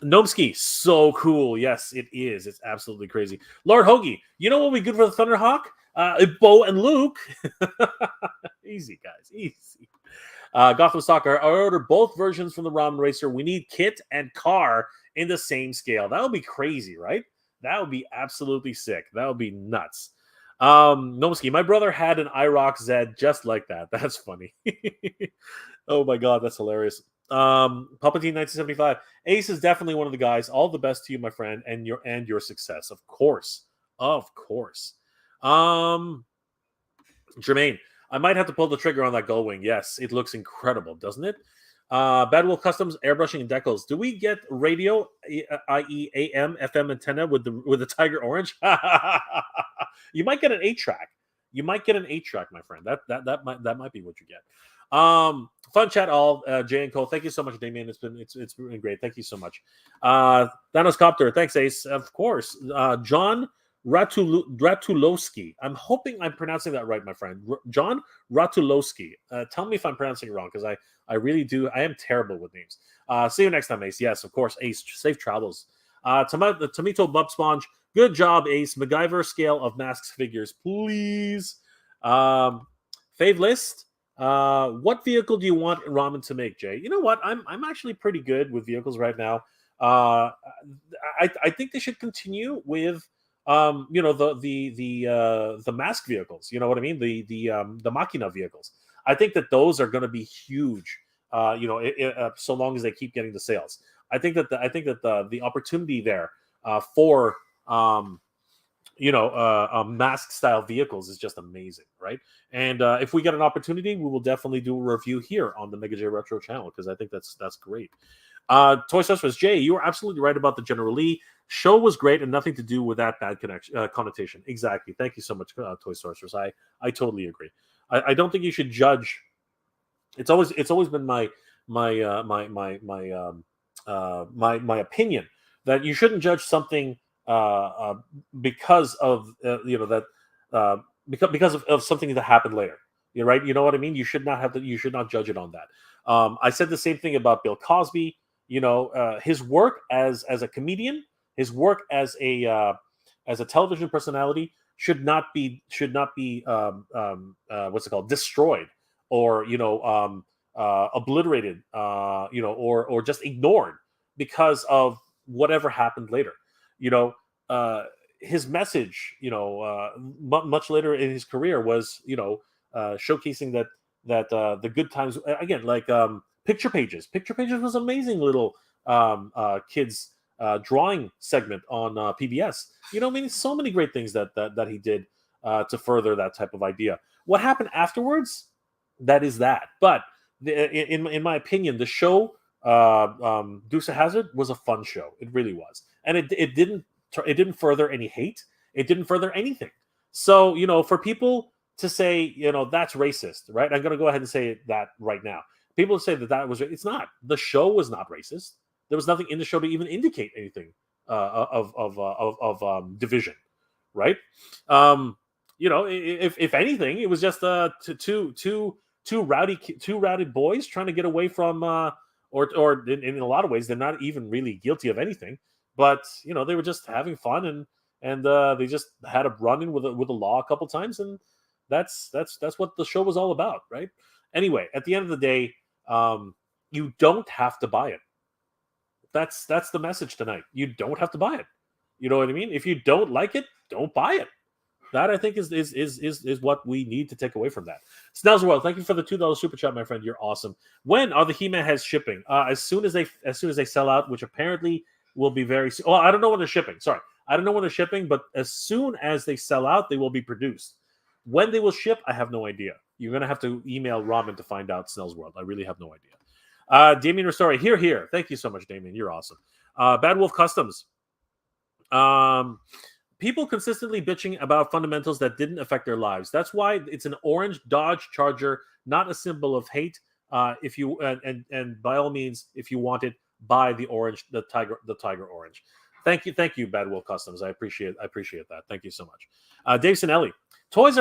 Gnomesky, so cool. Yes, it is. It's absolutely crazy. Lord Hoagie, you know what would be good for the Thunderhawk? Bo and Luke. Easy, guys. Easy. Gotham Stalker, I ordered both versions from the Ramen Racer. We need kit and car in the same scale. That would be crazy, right? That would be absolutely sick. That would be nuts. Gnomesky, my brother had an IROC Z just like that. That's funny. Oh my god, that's hilarious. Palpatine 1975. Ace is definitely one of the guys. All the best to you, my friend, and your success. Of course. Jermaine, I might have to pull the trigger on that gull wing. Yes, it looks incredible, doesn't it? Bad Wolf Customs, airbrushing and decals. Do we get radio, i.e. AM, FM antenna with the Tiger Orange? You might get an 8-track. You might get an 8-track, my friend. That might be what you get. Fun chat all, Jay and Cole. Thank you so much, Damien. It's been great. Thank you so much. Thanos Copter. Thanks, Ace. Of course. John Ratulowski. I'm hoping I'm pronouncing that right, my friend. John Ratulowski. Tell me if I'm pronouncing it wrong, because I really do. I am terrible with names. See you next time, Ace. Yes, of course, Ace. Safe travels. Tomito Bub Sponge. Good job, Ace. MacGyver scale of masks figures, please. Fave list. What vehicle do you want Ramen to make, Jay? You know what? I'm actually pretty good with vehicles right now. I think they should continue with the mask vehicles. You know what I mean? The Machina vehicles. I think that those are going to be huge. So long as they keep getting the sales. I think that the opportunity there for mask style vehicles is just amazing, right? And if we get an opportunity, we will definitely do a review here on the Mega J Retro channel, because I think that's great. Toy Sorceress Jay, you were absolutely right about the General Lee. Show was great and nothing to do with that bad connotation. Exactly. Thank you so much, Toy Sorceress. I totally agree. I don't think you should judge. It's always been my opinion that you shouldn't judge something because of because of something that happened later. You're right. You know what I mean? You should not judge it on that. I said the same thing about Bill Cosby. His work as a comedian, his work as a television personality should not be what's it called, destroyed or obliterated, or just ignored because of whatever happened later. His message, much later in his career was, showcasing that the good times again, like Picture Pages. Picture Pages was amazing little kids drawing segment on PBS. You know, I mean, so many great things that he did to further that type of idea. What happened afterwards? That is that. But in my opinion, the show Dukes of Hazzard was a fun show. It really was, and it didn't further any hate. It didn't further anything. So, you know, for people to say, you know, that's racist, right? I'm going to go ahead and say that right now. People say that was, it's not. The show was not racist. There was nothing in the show to even indicate anything of division, right? You know, if anything, it was just two rowdy boys trying to get away from, or in a lot of ways, they're not even really guilty of anything, but you know, they were just having fun and they just had a run-in with the law a couple times, and that's what the show was all about, right? Anyway, at the end of the day, you don't have to buy it. That's the message tonight. You don't have to buy it. You know what I mean? If you don't like it, don't buy it. That, I think, is what we need to take away from that. Snell's World, thank you for the $2 super chat, my friend. You're awesome. When are the He-Man heads shipping? As soon as they sell out, which apparently will be very soon. Oh, I don't know when they're shipping. Sorry, I don't know when they're shipping, but as soon as they sell out, they will be produced. When they will ship, I have no idea. You're gonna have to email Ramen to find out. Snell's World, I really have no idea. Damien Ristori, here. Thank you so much, Damien. You're awesome. Bad Wolf Customs. People consistently bitching about fundamentals that didn't affect their lives. That's why it's an orange Dodge Charger, not a symbol of hate. If you and by all means, if you want it, buy the orange, the tiger orange. Thank you, Bad Wolf Customs. I appreciate that. Thank you so much. Dave Sinelli, toys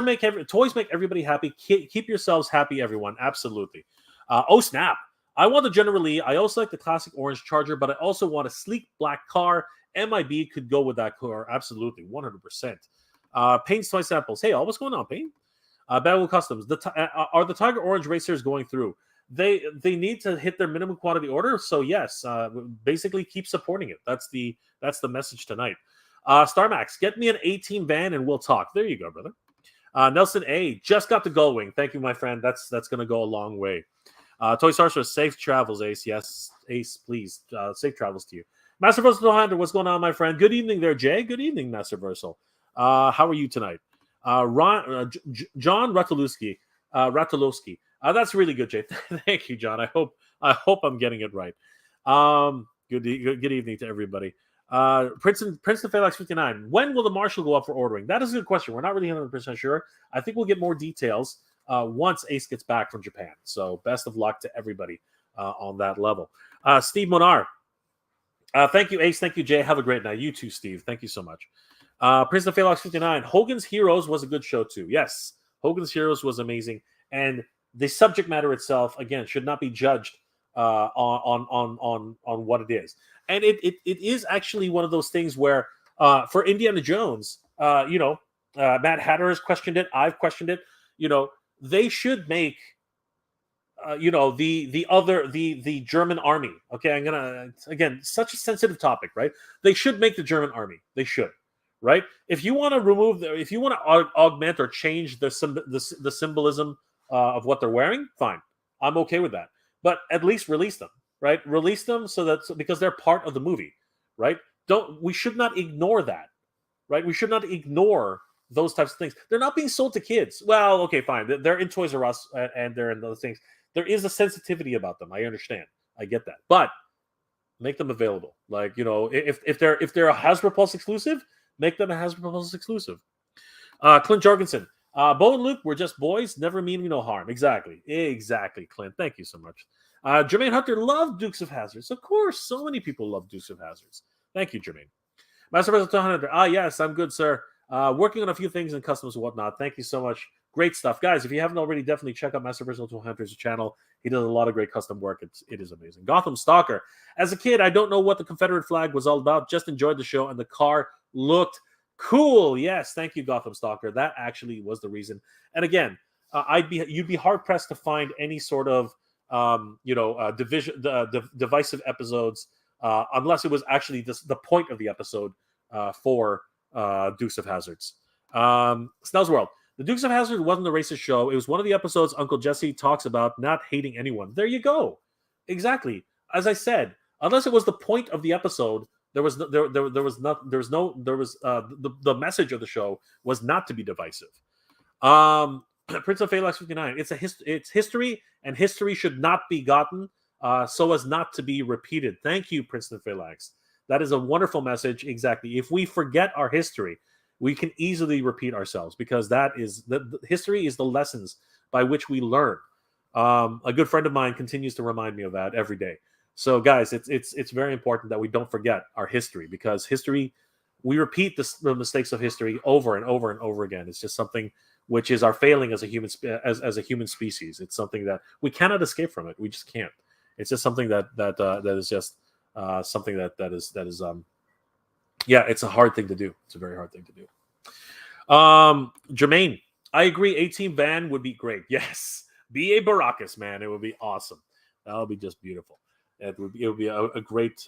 make everybody happy. Keep yourselves happy, everyone. Absolutely. Oh snap! I want the General Lee. I also like the classic orange Charger, but I also want a sleek black car. MIB could go with that car. Absolutely, 100%. Payne's Toy Samples. Hey, all, what's going on, Payne? Bad Wolf Customs. Are the Tiger Orange Racers going through? They need to hit their minimum quantity order. So yes, basically keep supporting it. That's the message tonight. Starmax, get me an A-Team van and we'll talk. There you go, brother. Nelson A, just got the Gullwing. Thank you, my friend. That's going to go a long way. Toy Sorceress, safe travels, Ace. Yes, Ace, please. Safe travels to you. Master Versal 200, what's going on, my friend? Good evening there, Jay. Good evening, Master Versal. How are you tonight? John Ratulowski. That's really good, Jay. Thank you, John. I hope I'm getting it right. Good evening to everybody. Princeton Phalanx 59. When will the Marshall go up for ordering? That is a good question. We're not really 100% sure. I think we'll get more details once Ace gets back from Japan. So best of luck to everybody on that level. Steve Monar. Thank you, Ace. Thank you, Jay. Have a great night. You too, Steve. Thank you so much. Prince of Phalanx 59. Hogan's Heroes was a good show too. Yes, Hogan's Heroes was amazing, and the subject matter itself, again, should not be judged on what it is. And it is actually one of those things where, for Indiana Jones, Matt Hatter has questioned it. I've questioned it. They should make. The German army. Okay, I'm gonna again, such a sensitive topic, right? They should make the German army. They should, right? If you want to if you want to augment or change the symbolism of what they're wearing, fine. I'm okay with that. But at least release them, right? Release them because they're part of the movie, right? We should not ignore that, right? We should not ignore those types of things. They're not being sold to kids. Well, okay, fine. They're in Toys R Us and they're in those things. There is a sensitivity about them. I understand. I get that. But make them available. Like, if they're a Hasbro Pulse exclusive, make them a Hasbro Pulse exclusive. Clint Jorgensen. Bo and Luke, we're just boys, never meaning no harm. Exactly, Clint. Thank you so much. Jermaine Hunter loved Dukes of Hazzards. Of course, so many people love Dukes of Hazzards. Thank you, Jermaine. Master President 200. Yes, I'm good, sir. Working on a few things in customs and whatnot. Thank you so much. Great stuff. Guys, if you haven't already, definitely check out Master Versal 200's channel. He does a lot of great custom work. It is amazing. Gotham Stalker. As a kid, I don't know what the Confederate flag was all about. Just enjoyed the show, and the car looked cool. Yes, thank you, Gotham Stalker. That actually was the reason. And again, you'd be hard-pressed to find any sort of divisive episodes unless it was actually the point of the episode for Dukes of Hazzards. Snell's World. The Dukes of Hazzard wasn't a racist show. It was one of the episodes Uncle Jesse talks about not hating anyone. There you go. Exactly. As I said, unless it was the point of the episode There was the message of the show was not to be divisive. Prince of Phalanx 59. It's history, and history should not be gotten so as not to be repeated. Thank you, Prince of Phalanx. That is a wonderful message. Exactly. If we forget our history, we can easily repeat ourselves, because that is the history is the lessons by which we learn. A good friend of mine continues to remind me of that every day. So, guys, it's very important that we don't forget our history, because history, we repeat the mistakes of history over and over and over again. It's just something which is our failing as a human as a human species. It's something that we cannot escape from it. We just can't. It's just something that is just something that is yeah, it's a hard thing to do. It's a very hard thing to do. Jermaine, I agree. 18 van would be great. Yes, B.A. Baracus, man, it would be awesome. That would be just beautiful. It would be a great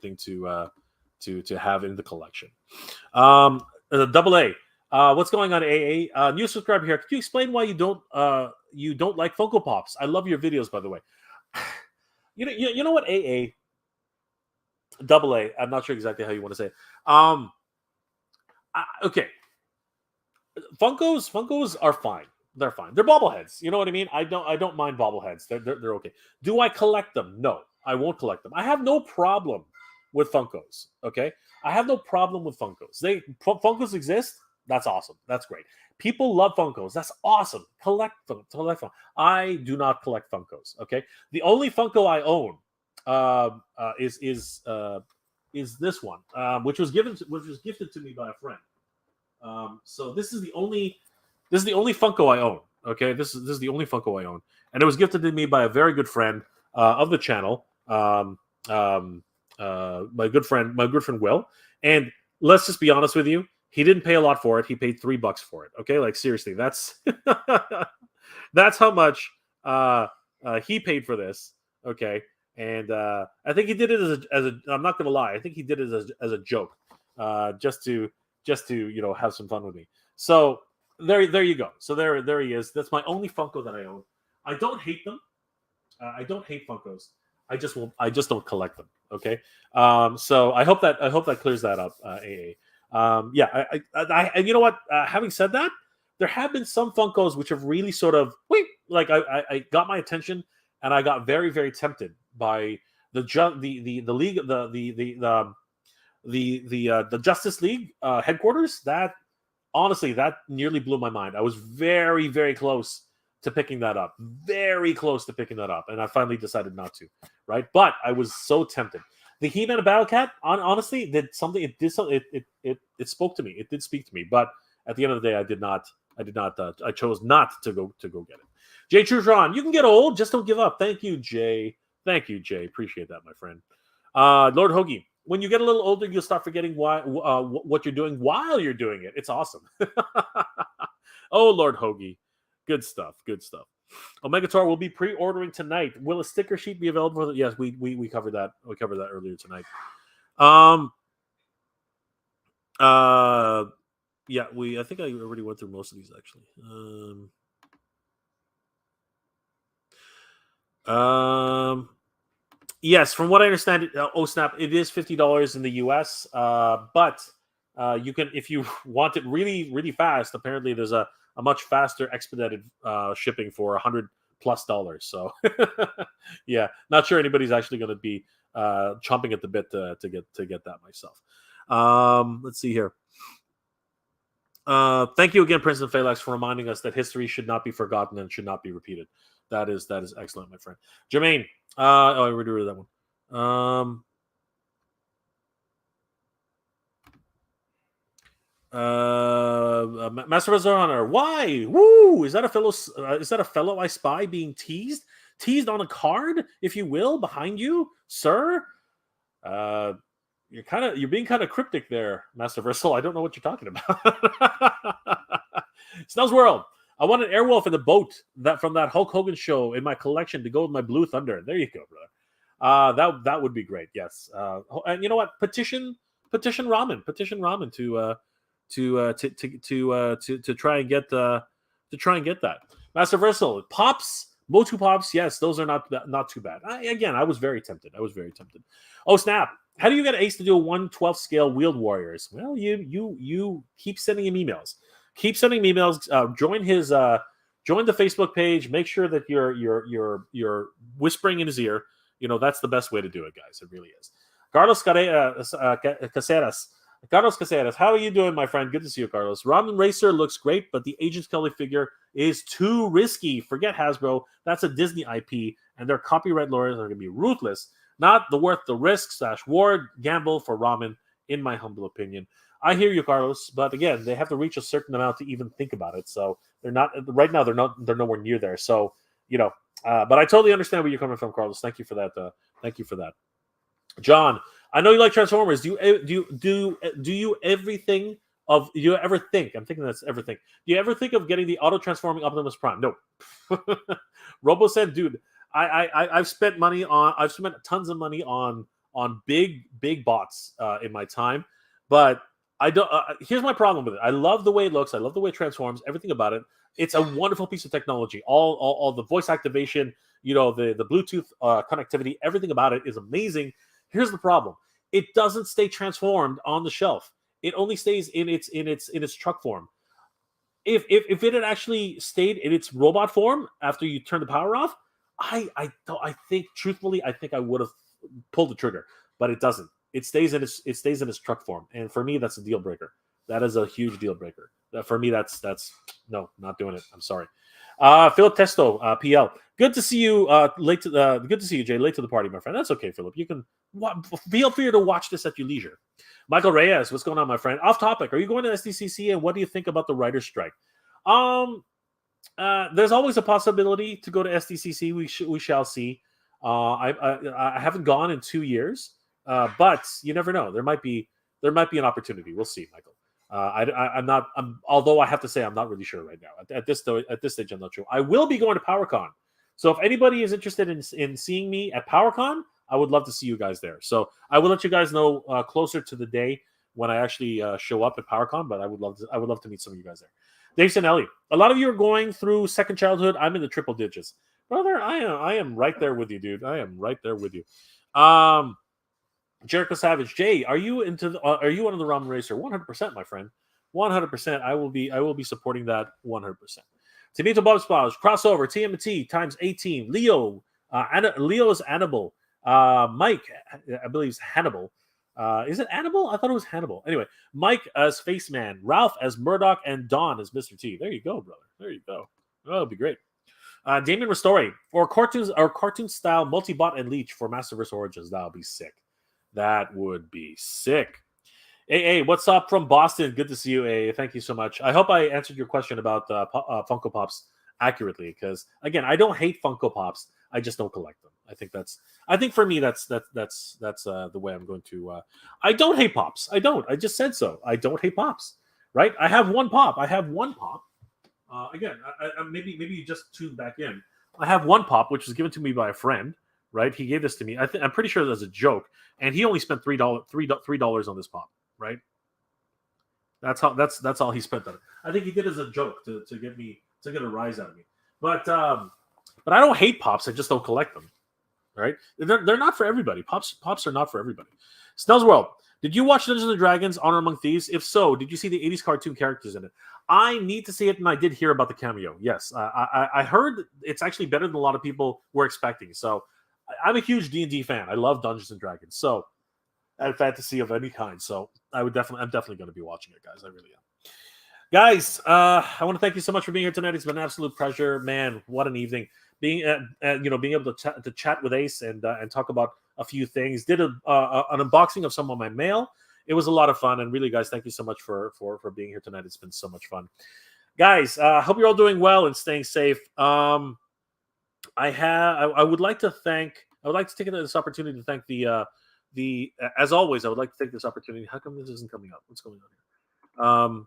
thing to have in the collection. Double A, what's going on, AA? New subscriber here. Could you explain why you don't like Funko Pops? I love your videos, by the way. You know what, AA? Double A. I'm not sure exactly how you want to say it. Okay. Funkos are fine. They're fine. They're bobbleheads. You know what I mean? I don't mind bobbleheads. They're okay. Do I collect them? No, I won't collect them. I have no problem with Funkos. Okay, I have no problem with Funkos. Funkos exist. That's awesome. That's great. People love Funkos. That's awesome. Collect them. I do not collect Funkos. Okay, the only Funko I own is this one, which was gifted to me by a friend. So this is the only Funko I own. Okay, this is the only Funko I own, and it was gifted to me by a very good friend of the channel. My good friend Will. And let's just be honest with you, he didn't pay a lot for it. He paid $3 for it. Okay, like seriously, that's that's how much he paid for this. Okay, and I think he did it as a. I'm not gonna lie. I think he did it as a joke, just to have some fun with me. So there you go. So there he is. That's my only Funko that I own. I don't hate them. I don't hate Funkos. I just don't collect them. Okay. So I hope that clears that up. AA. Yeah. I you know what? Having said that, there have been some Funkos which have really sort of I got my attention, and I got very, very tempted by the league, the Justice League headquarters. That honestly, that nearly blew my mind. I was very, very close to picking that up. Very close to picking that up. And I finally decided not to. Right? But I was so tempted. The He-Man and Battle Cat, honestly, did something. It did something. It spoke to me. It did speak to me. But at the end of the day, I did not. I chose not to go get it. Jay Trutron, you can get old. Just don't give up. Thank you, Jay. Appreciate that, my friend. Lord Hoagie, when you get a little older, you'll start forgetting what you're doing while you're doing it. It's awesome. Oh, Lord Hoagie. Good stuff. Omegator will be pre-ordering tonight. Will a sticker sheet be available? Yes, we covered that. We covered that earlier tonight. Yeah, I think I already went through most of these actually. Yes, from what I understand, snap! It is $50 in the US. But you can, if you want it really, really fast. Apparently, there's a much faster expedited shipping for $100+ So yeah, not sure anybody's actually going to be chomping at the bit to get that myself. Let's see here. Thank you again, Prince and Phalanx, for reminding us that history should not be forgotten and should not be repeated. That is excellent, my friend. Jermaine, I already read that one. Master Razor, why? Woo! Is that a fellow I spy being teased on a card, if you will, behind you, sir? You're being kind of cryptic there, Master Versal. I don't know what you're talking about. Snell's World. I want an Airwolf in the boat from that Hulk Hogan show in my collection to go with my Blue Thunder. There you go, brother. That would be great. Yes. And you know what? Petition Ramen to try and get that. Master Versal Pops. Motu Pops, yes, those are not too bad. I was very tempted. Oh snap! How do you get Ace to do a 1/12 scale Wheeled Warriors? Well, you keep sending him emails. Keep sending him emails. Join his join the Facebook page. Make sure that you're whispering in his ear. That's the best way to do it, guys. It really is. Carlos Caceres. Carlos Caceres, how are you doing, my friend? Good to see you, Carlos. Ramen Racer looks great, but the Agent Scully figure is too risky. Forget Hasbro. That's a Disney IP, and their copyright lawyers are going to be ruthless. Not worth the risk/war gamble for Ramen, in my humble opinion. I hear you, Carlos, but again, they have to reach a certain amount to even think about it. So they're not right now. They're nowhere near there. So but I totally understand where you're coming from, Carlos. Thank you for that. Thank you for that. John, I know you like Transformers. Do you everything of you ever think? I'm thinking that's everything. Do you ever think of getting the auto transforming Optimus Prime? No. Robo said, dude, I've spent tons of money on big bots in my time, but I don't. Here's my problem with it. I love the way it looks. I love the way it transforms. Everything about it. It's a wonderful piece of technology. All the voice activation, the Bluetooth connectivity, everything about it is amazing. Here's the problem: it doesn't stay transformed on the shelf. It only stays in its truck form. If it had actually stayed in its robot form after you turn the power off, I think truthfully, I think I would have pulled the trigger, but it doesn't. It stays in its truck form, and for me, that's a deal breaker. That is a huge deal breaker. For me, that's no, not doing it. I'm sorry. Philip Testo, PL. Good to see you. Good to see you, Jay. Late to the party, my friend. That's okay, Philip. You can feel free to watch this at your leisure. Michael Reyes, what's going on, my friend? Off topic. Are you going to SDCC, and what do you think about the writer's strike? There's always a possibility to go to SDCC. We shall see. I haven't gone in 2 years, but you never know. There might be an opportunity. We'll see, Michael. Although I have to say I'm not really sure right now. At this stage, I'm not sure. I will be going to PowerCon, so if anybody is interested in seeing me at PowerCon, I would love to see you guys there. So I will let you guys know closer to the day when I actually show up at PowerCon. But I would love to meet some of you guys there. Dave Sinelli, a lot of you are going through second childhood. I'm in the triple digits, brother. I am right there with you, dude. I am right there with you. Jericho Savage, Jay, are you one of the Ramen Racer? 100%, my friend. 100%. I will be supporting that 100%. Tomato Bob Splash, crossover, TMNT times 18. Leo is Annabelle. Mike, I believe is Hannibal. Is it Hannibal? I thought it was Hannibal. Anyway, Mike as Face Man, Ralph as Murdoch, and Don as Mr. T. There you go, brother. There you go. Oh, that'll be great. Damien Ristori, or cartoon style multi-bot and leech for Masterverse Origins. That'll be sick. That would be sick. Hey, what's up from Boston? Good to see you, A. Thank you so much. I hope I answered your question about Funko Pops accurately, because again, I don't hate Funko Pops. I just don't collect them. I think for me that's the way I'm going to. I don't hate Pops. I don't. I just said so. I don't hate Pops. Right? I have one Pop. Again, maybe you just tuned back in. I have one Pop, which was given to me by a friend. Right? He gave this to me. I'm pretty sure that's a joke, and he only spent $3 on this Pop. Right? That's all he spent on it. I think he did it as a joke to get a rise out of me. But I don't hate Pops. I just don't collect them. Right? They're not for everybody. Pops are not for everybody. Snell's World. Did you watch Dungeons & Dragons: Honor Among Thieves? If so, did you see the 80s cartoon characters in it? I need to see it, and I did hear about the cameo. Yes, I heard it's actually better than a lot of people were expecting. So I'm a huge D&D fan. I love Dungeons & Dragons. So and fantasy of any kind. So I'm definitely going to be watching it, guys. I really am. Guys, I want to thank you so much for being here tonight. It's been an absolute pleasure, man. What an evening! Being able to chat with Ace and talk about a few things. Did an unboxing of some of my mail. It was a lot of fun, and really, guys, thank you so much for being here tonight. It's been so much fun, guys. Hope you're all doing well and staying safe. I would like to take this opportunity to thank the as always. I would like to take this opportunity. How come this isn't coming up? What's going on here?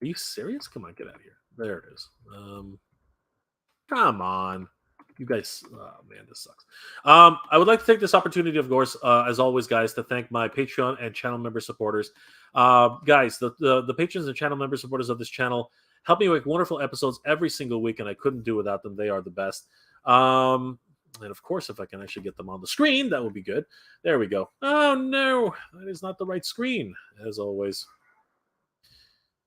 Are you serious? Come on, get out of here. There it is. Come on. You guys, oh man, this sucks. I would like to take this opportunity, of course, as always, guys, to thank my Patreon and channel member supporters. Guys, the patrons and channel member supporters of this channel help me make wonderful episodes every single week, and I couldn't do without them. They are the best. And of course, if I can actually get them on the screen, that would be good. There we go. Oh no, that is not the right screen, as always.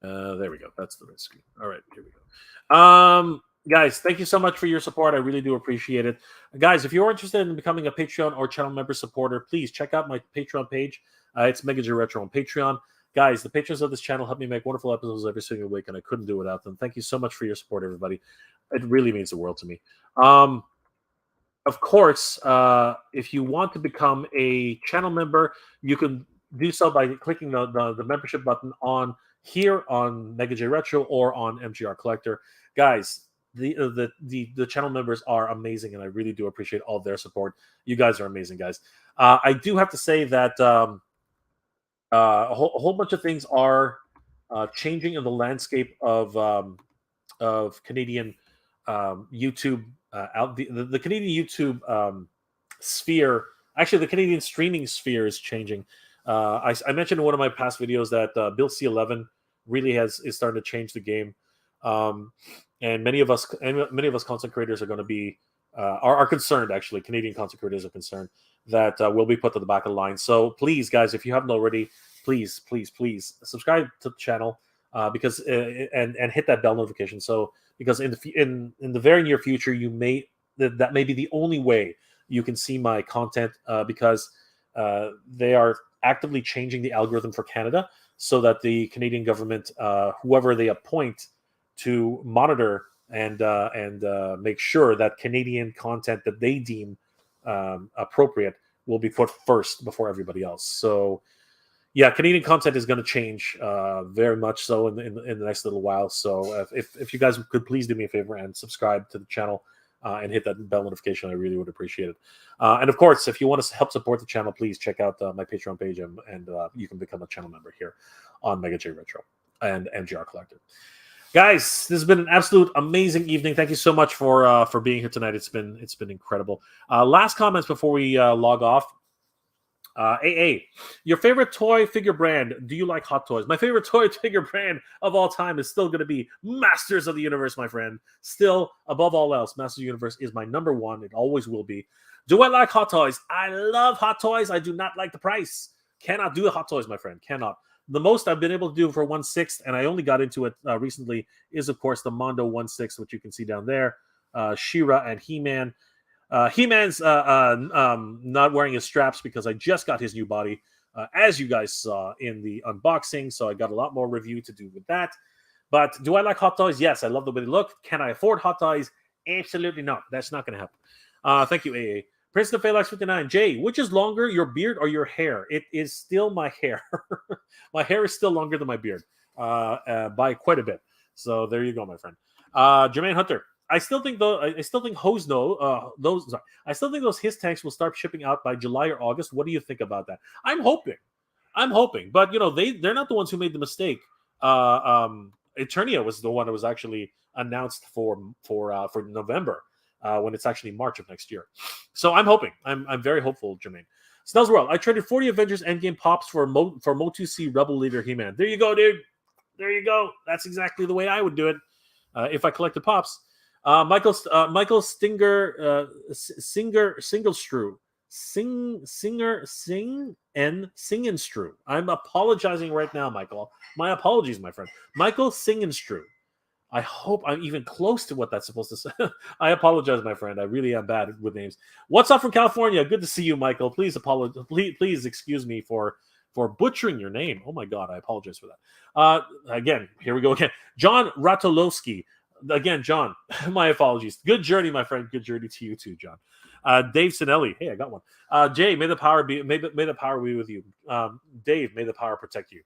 There we go. That's the right screen. All right, here we go. Guys, thank you so much for your support. I really do appreciate it. Guys, if you're interested in becoming a Patreon or channel member supporter, please check out my Patreon page. It's MJR Retro on Patreon. Guys, the patrons of this channel help me make wonderful episodes every single week, and I couldn't do it without them. Thank you so much for your support, everybody. It really means the world to me. Of course, if you want to become a channel member, you can do so by clicking the membership button on here on MJR Retro or on MJR Collector. Guys, the channel members are amazing, and I really do appreciate all their support. You guys are amazing, guys. I do have to say that a whole bunch of things are changing in the landscape of Canadian YouTube. The Canadian YouTube sphere, actually, the Canadian streaming sphere is changing. I mentioned in one of my past videos that Bill C11 really is starting to change the game. And many of us content creators are going to be are concerned. Actually, Canadian content creators are concerned that we'll be put to the back of the line. So please, guys, if you haven't already, please subscribe to the channel because and hit that bell notification. So because in the very near future, that may be the only way you can see my content because they are actively changing the algorithm for Canada so that the Canadian government, whoever they appoint to monitor and make sure that Canadian content that they deem appropriate will be put first before everybody else. So, yeah, Canadian content is going to change very much so in the next little while. So, if you guys could please do me a favor and subscribe to the channel and hit that bell notification, I really would appreciate it. And of course, if you want to help support the channel, please check out my Patreon page and you can become a channel member here on MJR Retro and MJR Collector. Guys, this has been an absolute amazing evening. Thank you so much for being here tonight. It's been incredible. Last comments before we log off. AA, your favorite toy figure brand? Do you like Hot Toys? My favorite toy figure brand of all time is still going to be Masters of the Universe, my friend. Still, above all else, Masters of the Universe is my number one. It always will be. Do I like Hot Toys? I love Hot Toys. I do not like the price. Cannot do the Hot Toys, my friend. Cannot. The most I've been able to do for 1/6, and I only got into it recently, is, of course, the Mondo 1/6, which you can see down there. She-Ra and He-Man. He-Man's not wearing his straps because I just got his new body, as you guys saw in the unboxing, so I got a lot more review to do with that. But do I like Hot Toys? Yes, I love the way they look. Can I afford Hot Toys? Absolutely not. That's not going to happen. Thank you, AA. Princeton Phalanx 59. Jay, which is longer, your beard or your hair? It is still my hair. My hair is still longer than my beard by quite a bit. So there you go, my friend. Jermaine Hunter. I still think those his tanks will start shipping out by July or August. What do you think about that? I'm hoping, but they're not the ones who made the mistake. Eternia was the one that was actually announced for November when it's actually March of next year. So I'm hoping. I'm very hopeful, Jermaine. Snell's World. I traded 40 Avengers Endgame pops for MOTU C Rebel Leader He-Man. There you go, dude. There you go. That's exactly the way I would do it if I collected pops. Michael Singlestraw. Singenstrew. I'm apologizing right now, Michael. My apologies, my friend. Michael Singenstrew. I hope I'm even close to what that's supposed to say. I apologize, my friend. I really am bad with names. What's up from California? Good to see you, Michael. Please please excuse me for butchering your name. Oh my God, I apologize for that. Again, here we go again. John Ratolowski. Again, John, my apologies. Good journey, my friend. Good journey to you too, John. Dave Sinelli. Hey, I got one. Jay, may the power be with you. Dave, may the power protect you.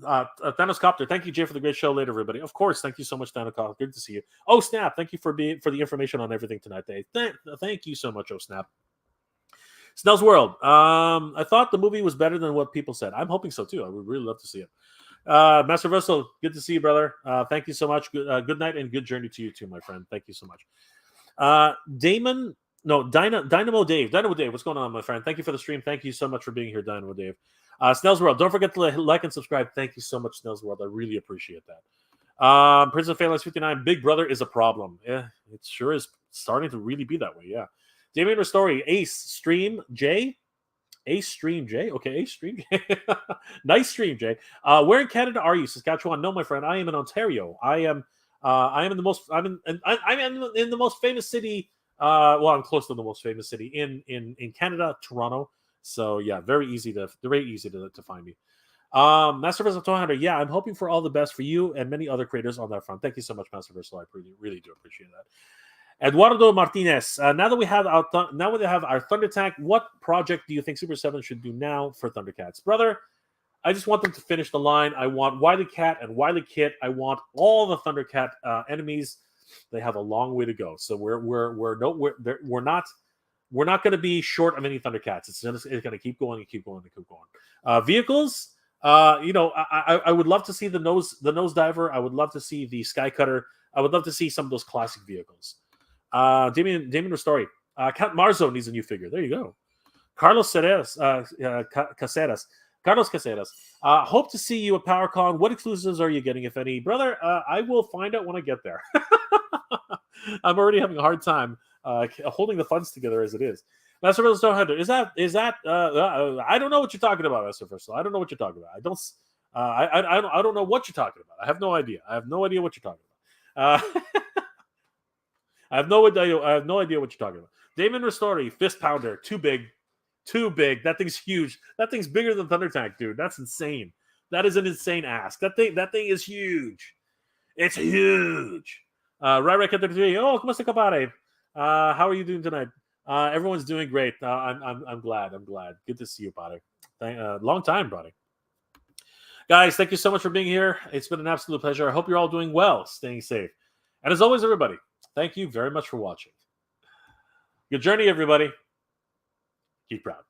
Thanos Copter, thank you, Jay, for the great show later, everybody. Of course, thank you so much, Thanos Copter. Good to see you. Oh Snap, thank you for the information on everything tonight, Dave. Thank you so much, Oh Snap. Snell's World. I thought the movie was better than what people said. I'm hoping so too. I would really love to see it. Master Russell, good to see you, brother. Thank you so much. Good night and good journey to you too, my friend. Thank you so much. Dynamo Dave. Dynamo Dave, what's going on, my friend? Thank you for the stream. Thank you so much for being here, Dynamo Dave. Snell's World, don't forget to like and subscribe. Thank you so much, Snell's World. I really appreciate that. Prince of Phalanx 59, Big Brother is a problem. Yeah, it sure is starting to really be that way, yeah. Damien Ristori, Ace, Stream, J. Ace Stream, J. Okay, Ace Stream, J. Nice stream, Jay. Where in Canada are you? Saskatchewan? No, my friend. I am in Ontario. I am in the most. I'm in the most famous city. Well, I'm close to the most famous city in Canada, Toronto. So yeah, very easy to find me. Masterverse of 200. Yeah, I'm hoping for all the best for you and many other creators on that front. Thank you so much, Masterverse. I really do appreciate that. Eduardo Martinez. Now that we have our Thunder Tank, what project do you think Super 7 should do now for Thundercats, brother? I just want them to finish the line. I want Wily Cat and Wily Kit. I want all the Thundercat enemies. They have a long way to go. So we're not going to be short of any Thundercats. It's going to keep going and keep going and keep going. Vehicles. I would love to see the nose diver. I would love to see the Sky Cutter. I would love to see some of those classic vehicles. Damien Ristori. Count Marzo needs a new figure. There you go. Carlos Caceres. Carlos Caceres. Hope to see you at PowerCon. What exclusives are you getting, if any? Brother, I will find out when I get there. I'm already having a hard time holding the funds together as it is. Master Versus 200. Is that I don't know what you're talking about, Master Versus. I don't know what you're talking about. I don't know what you're talking about. I have no idea. I have no idea what you're talking about. I have no idea what you're talking about. Damon Ristori, Fist Pounder, too big. That thing's huge. That thing's bigger than Thunder Tank, dude. That's insane. That is an insane ask. That thing is huge. It's huge. Ryrak at 33. Oh, ¿cómo está, compadre? How are you doing tonight? Everyone's doing great. I'm glad. Good to see you, buddy. Long time, buddy. Guys, thank you so much for being here. It's been an absolute pleasure. I hope you're all doing well, staying safe. And as always, everybody, thank you very much for watching. Good journey, everybody. Keep proud.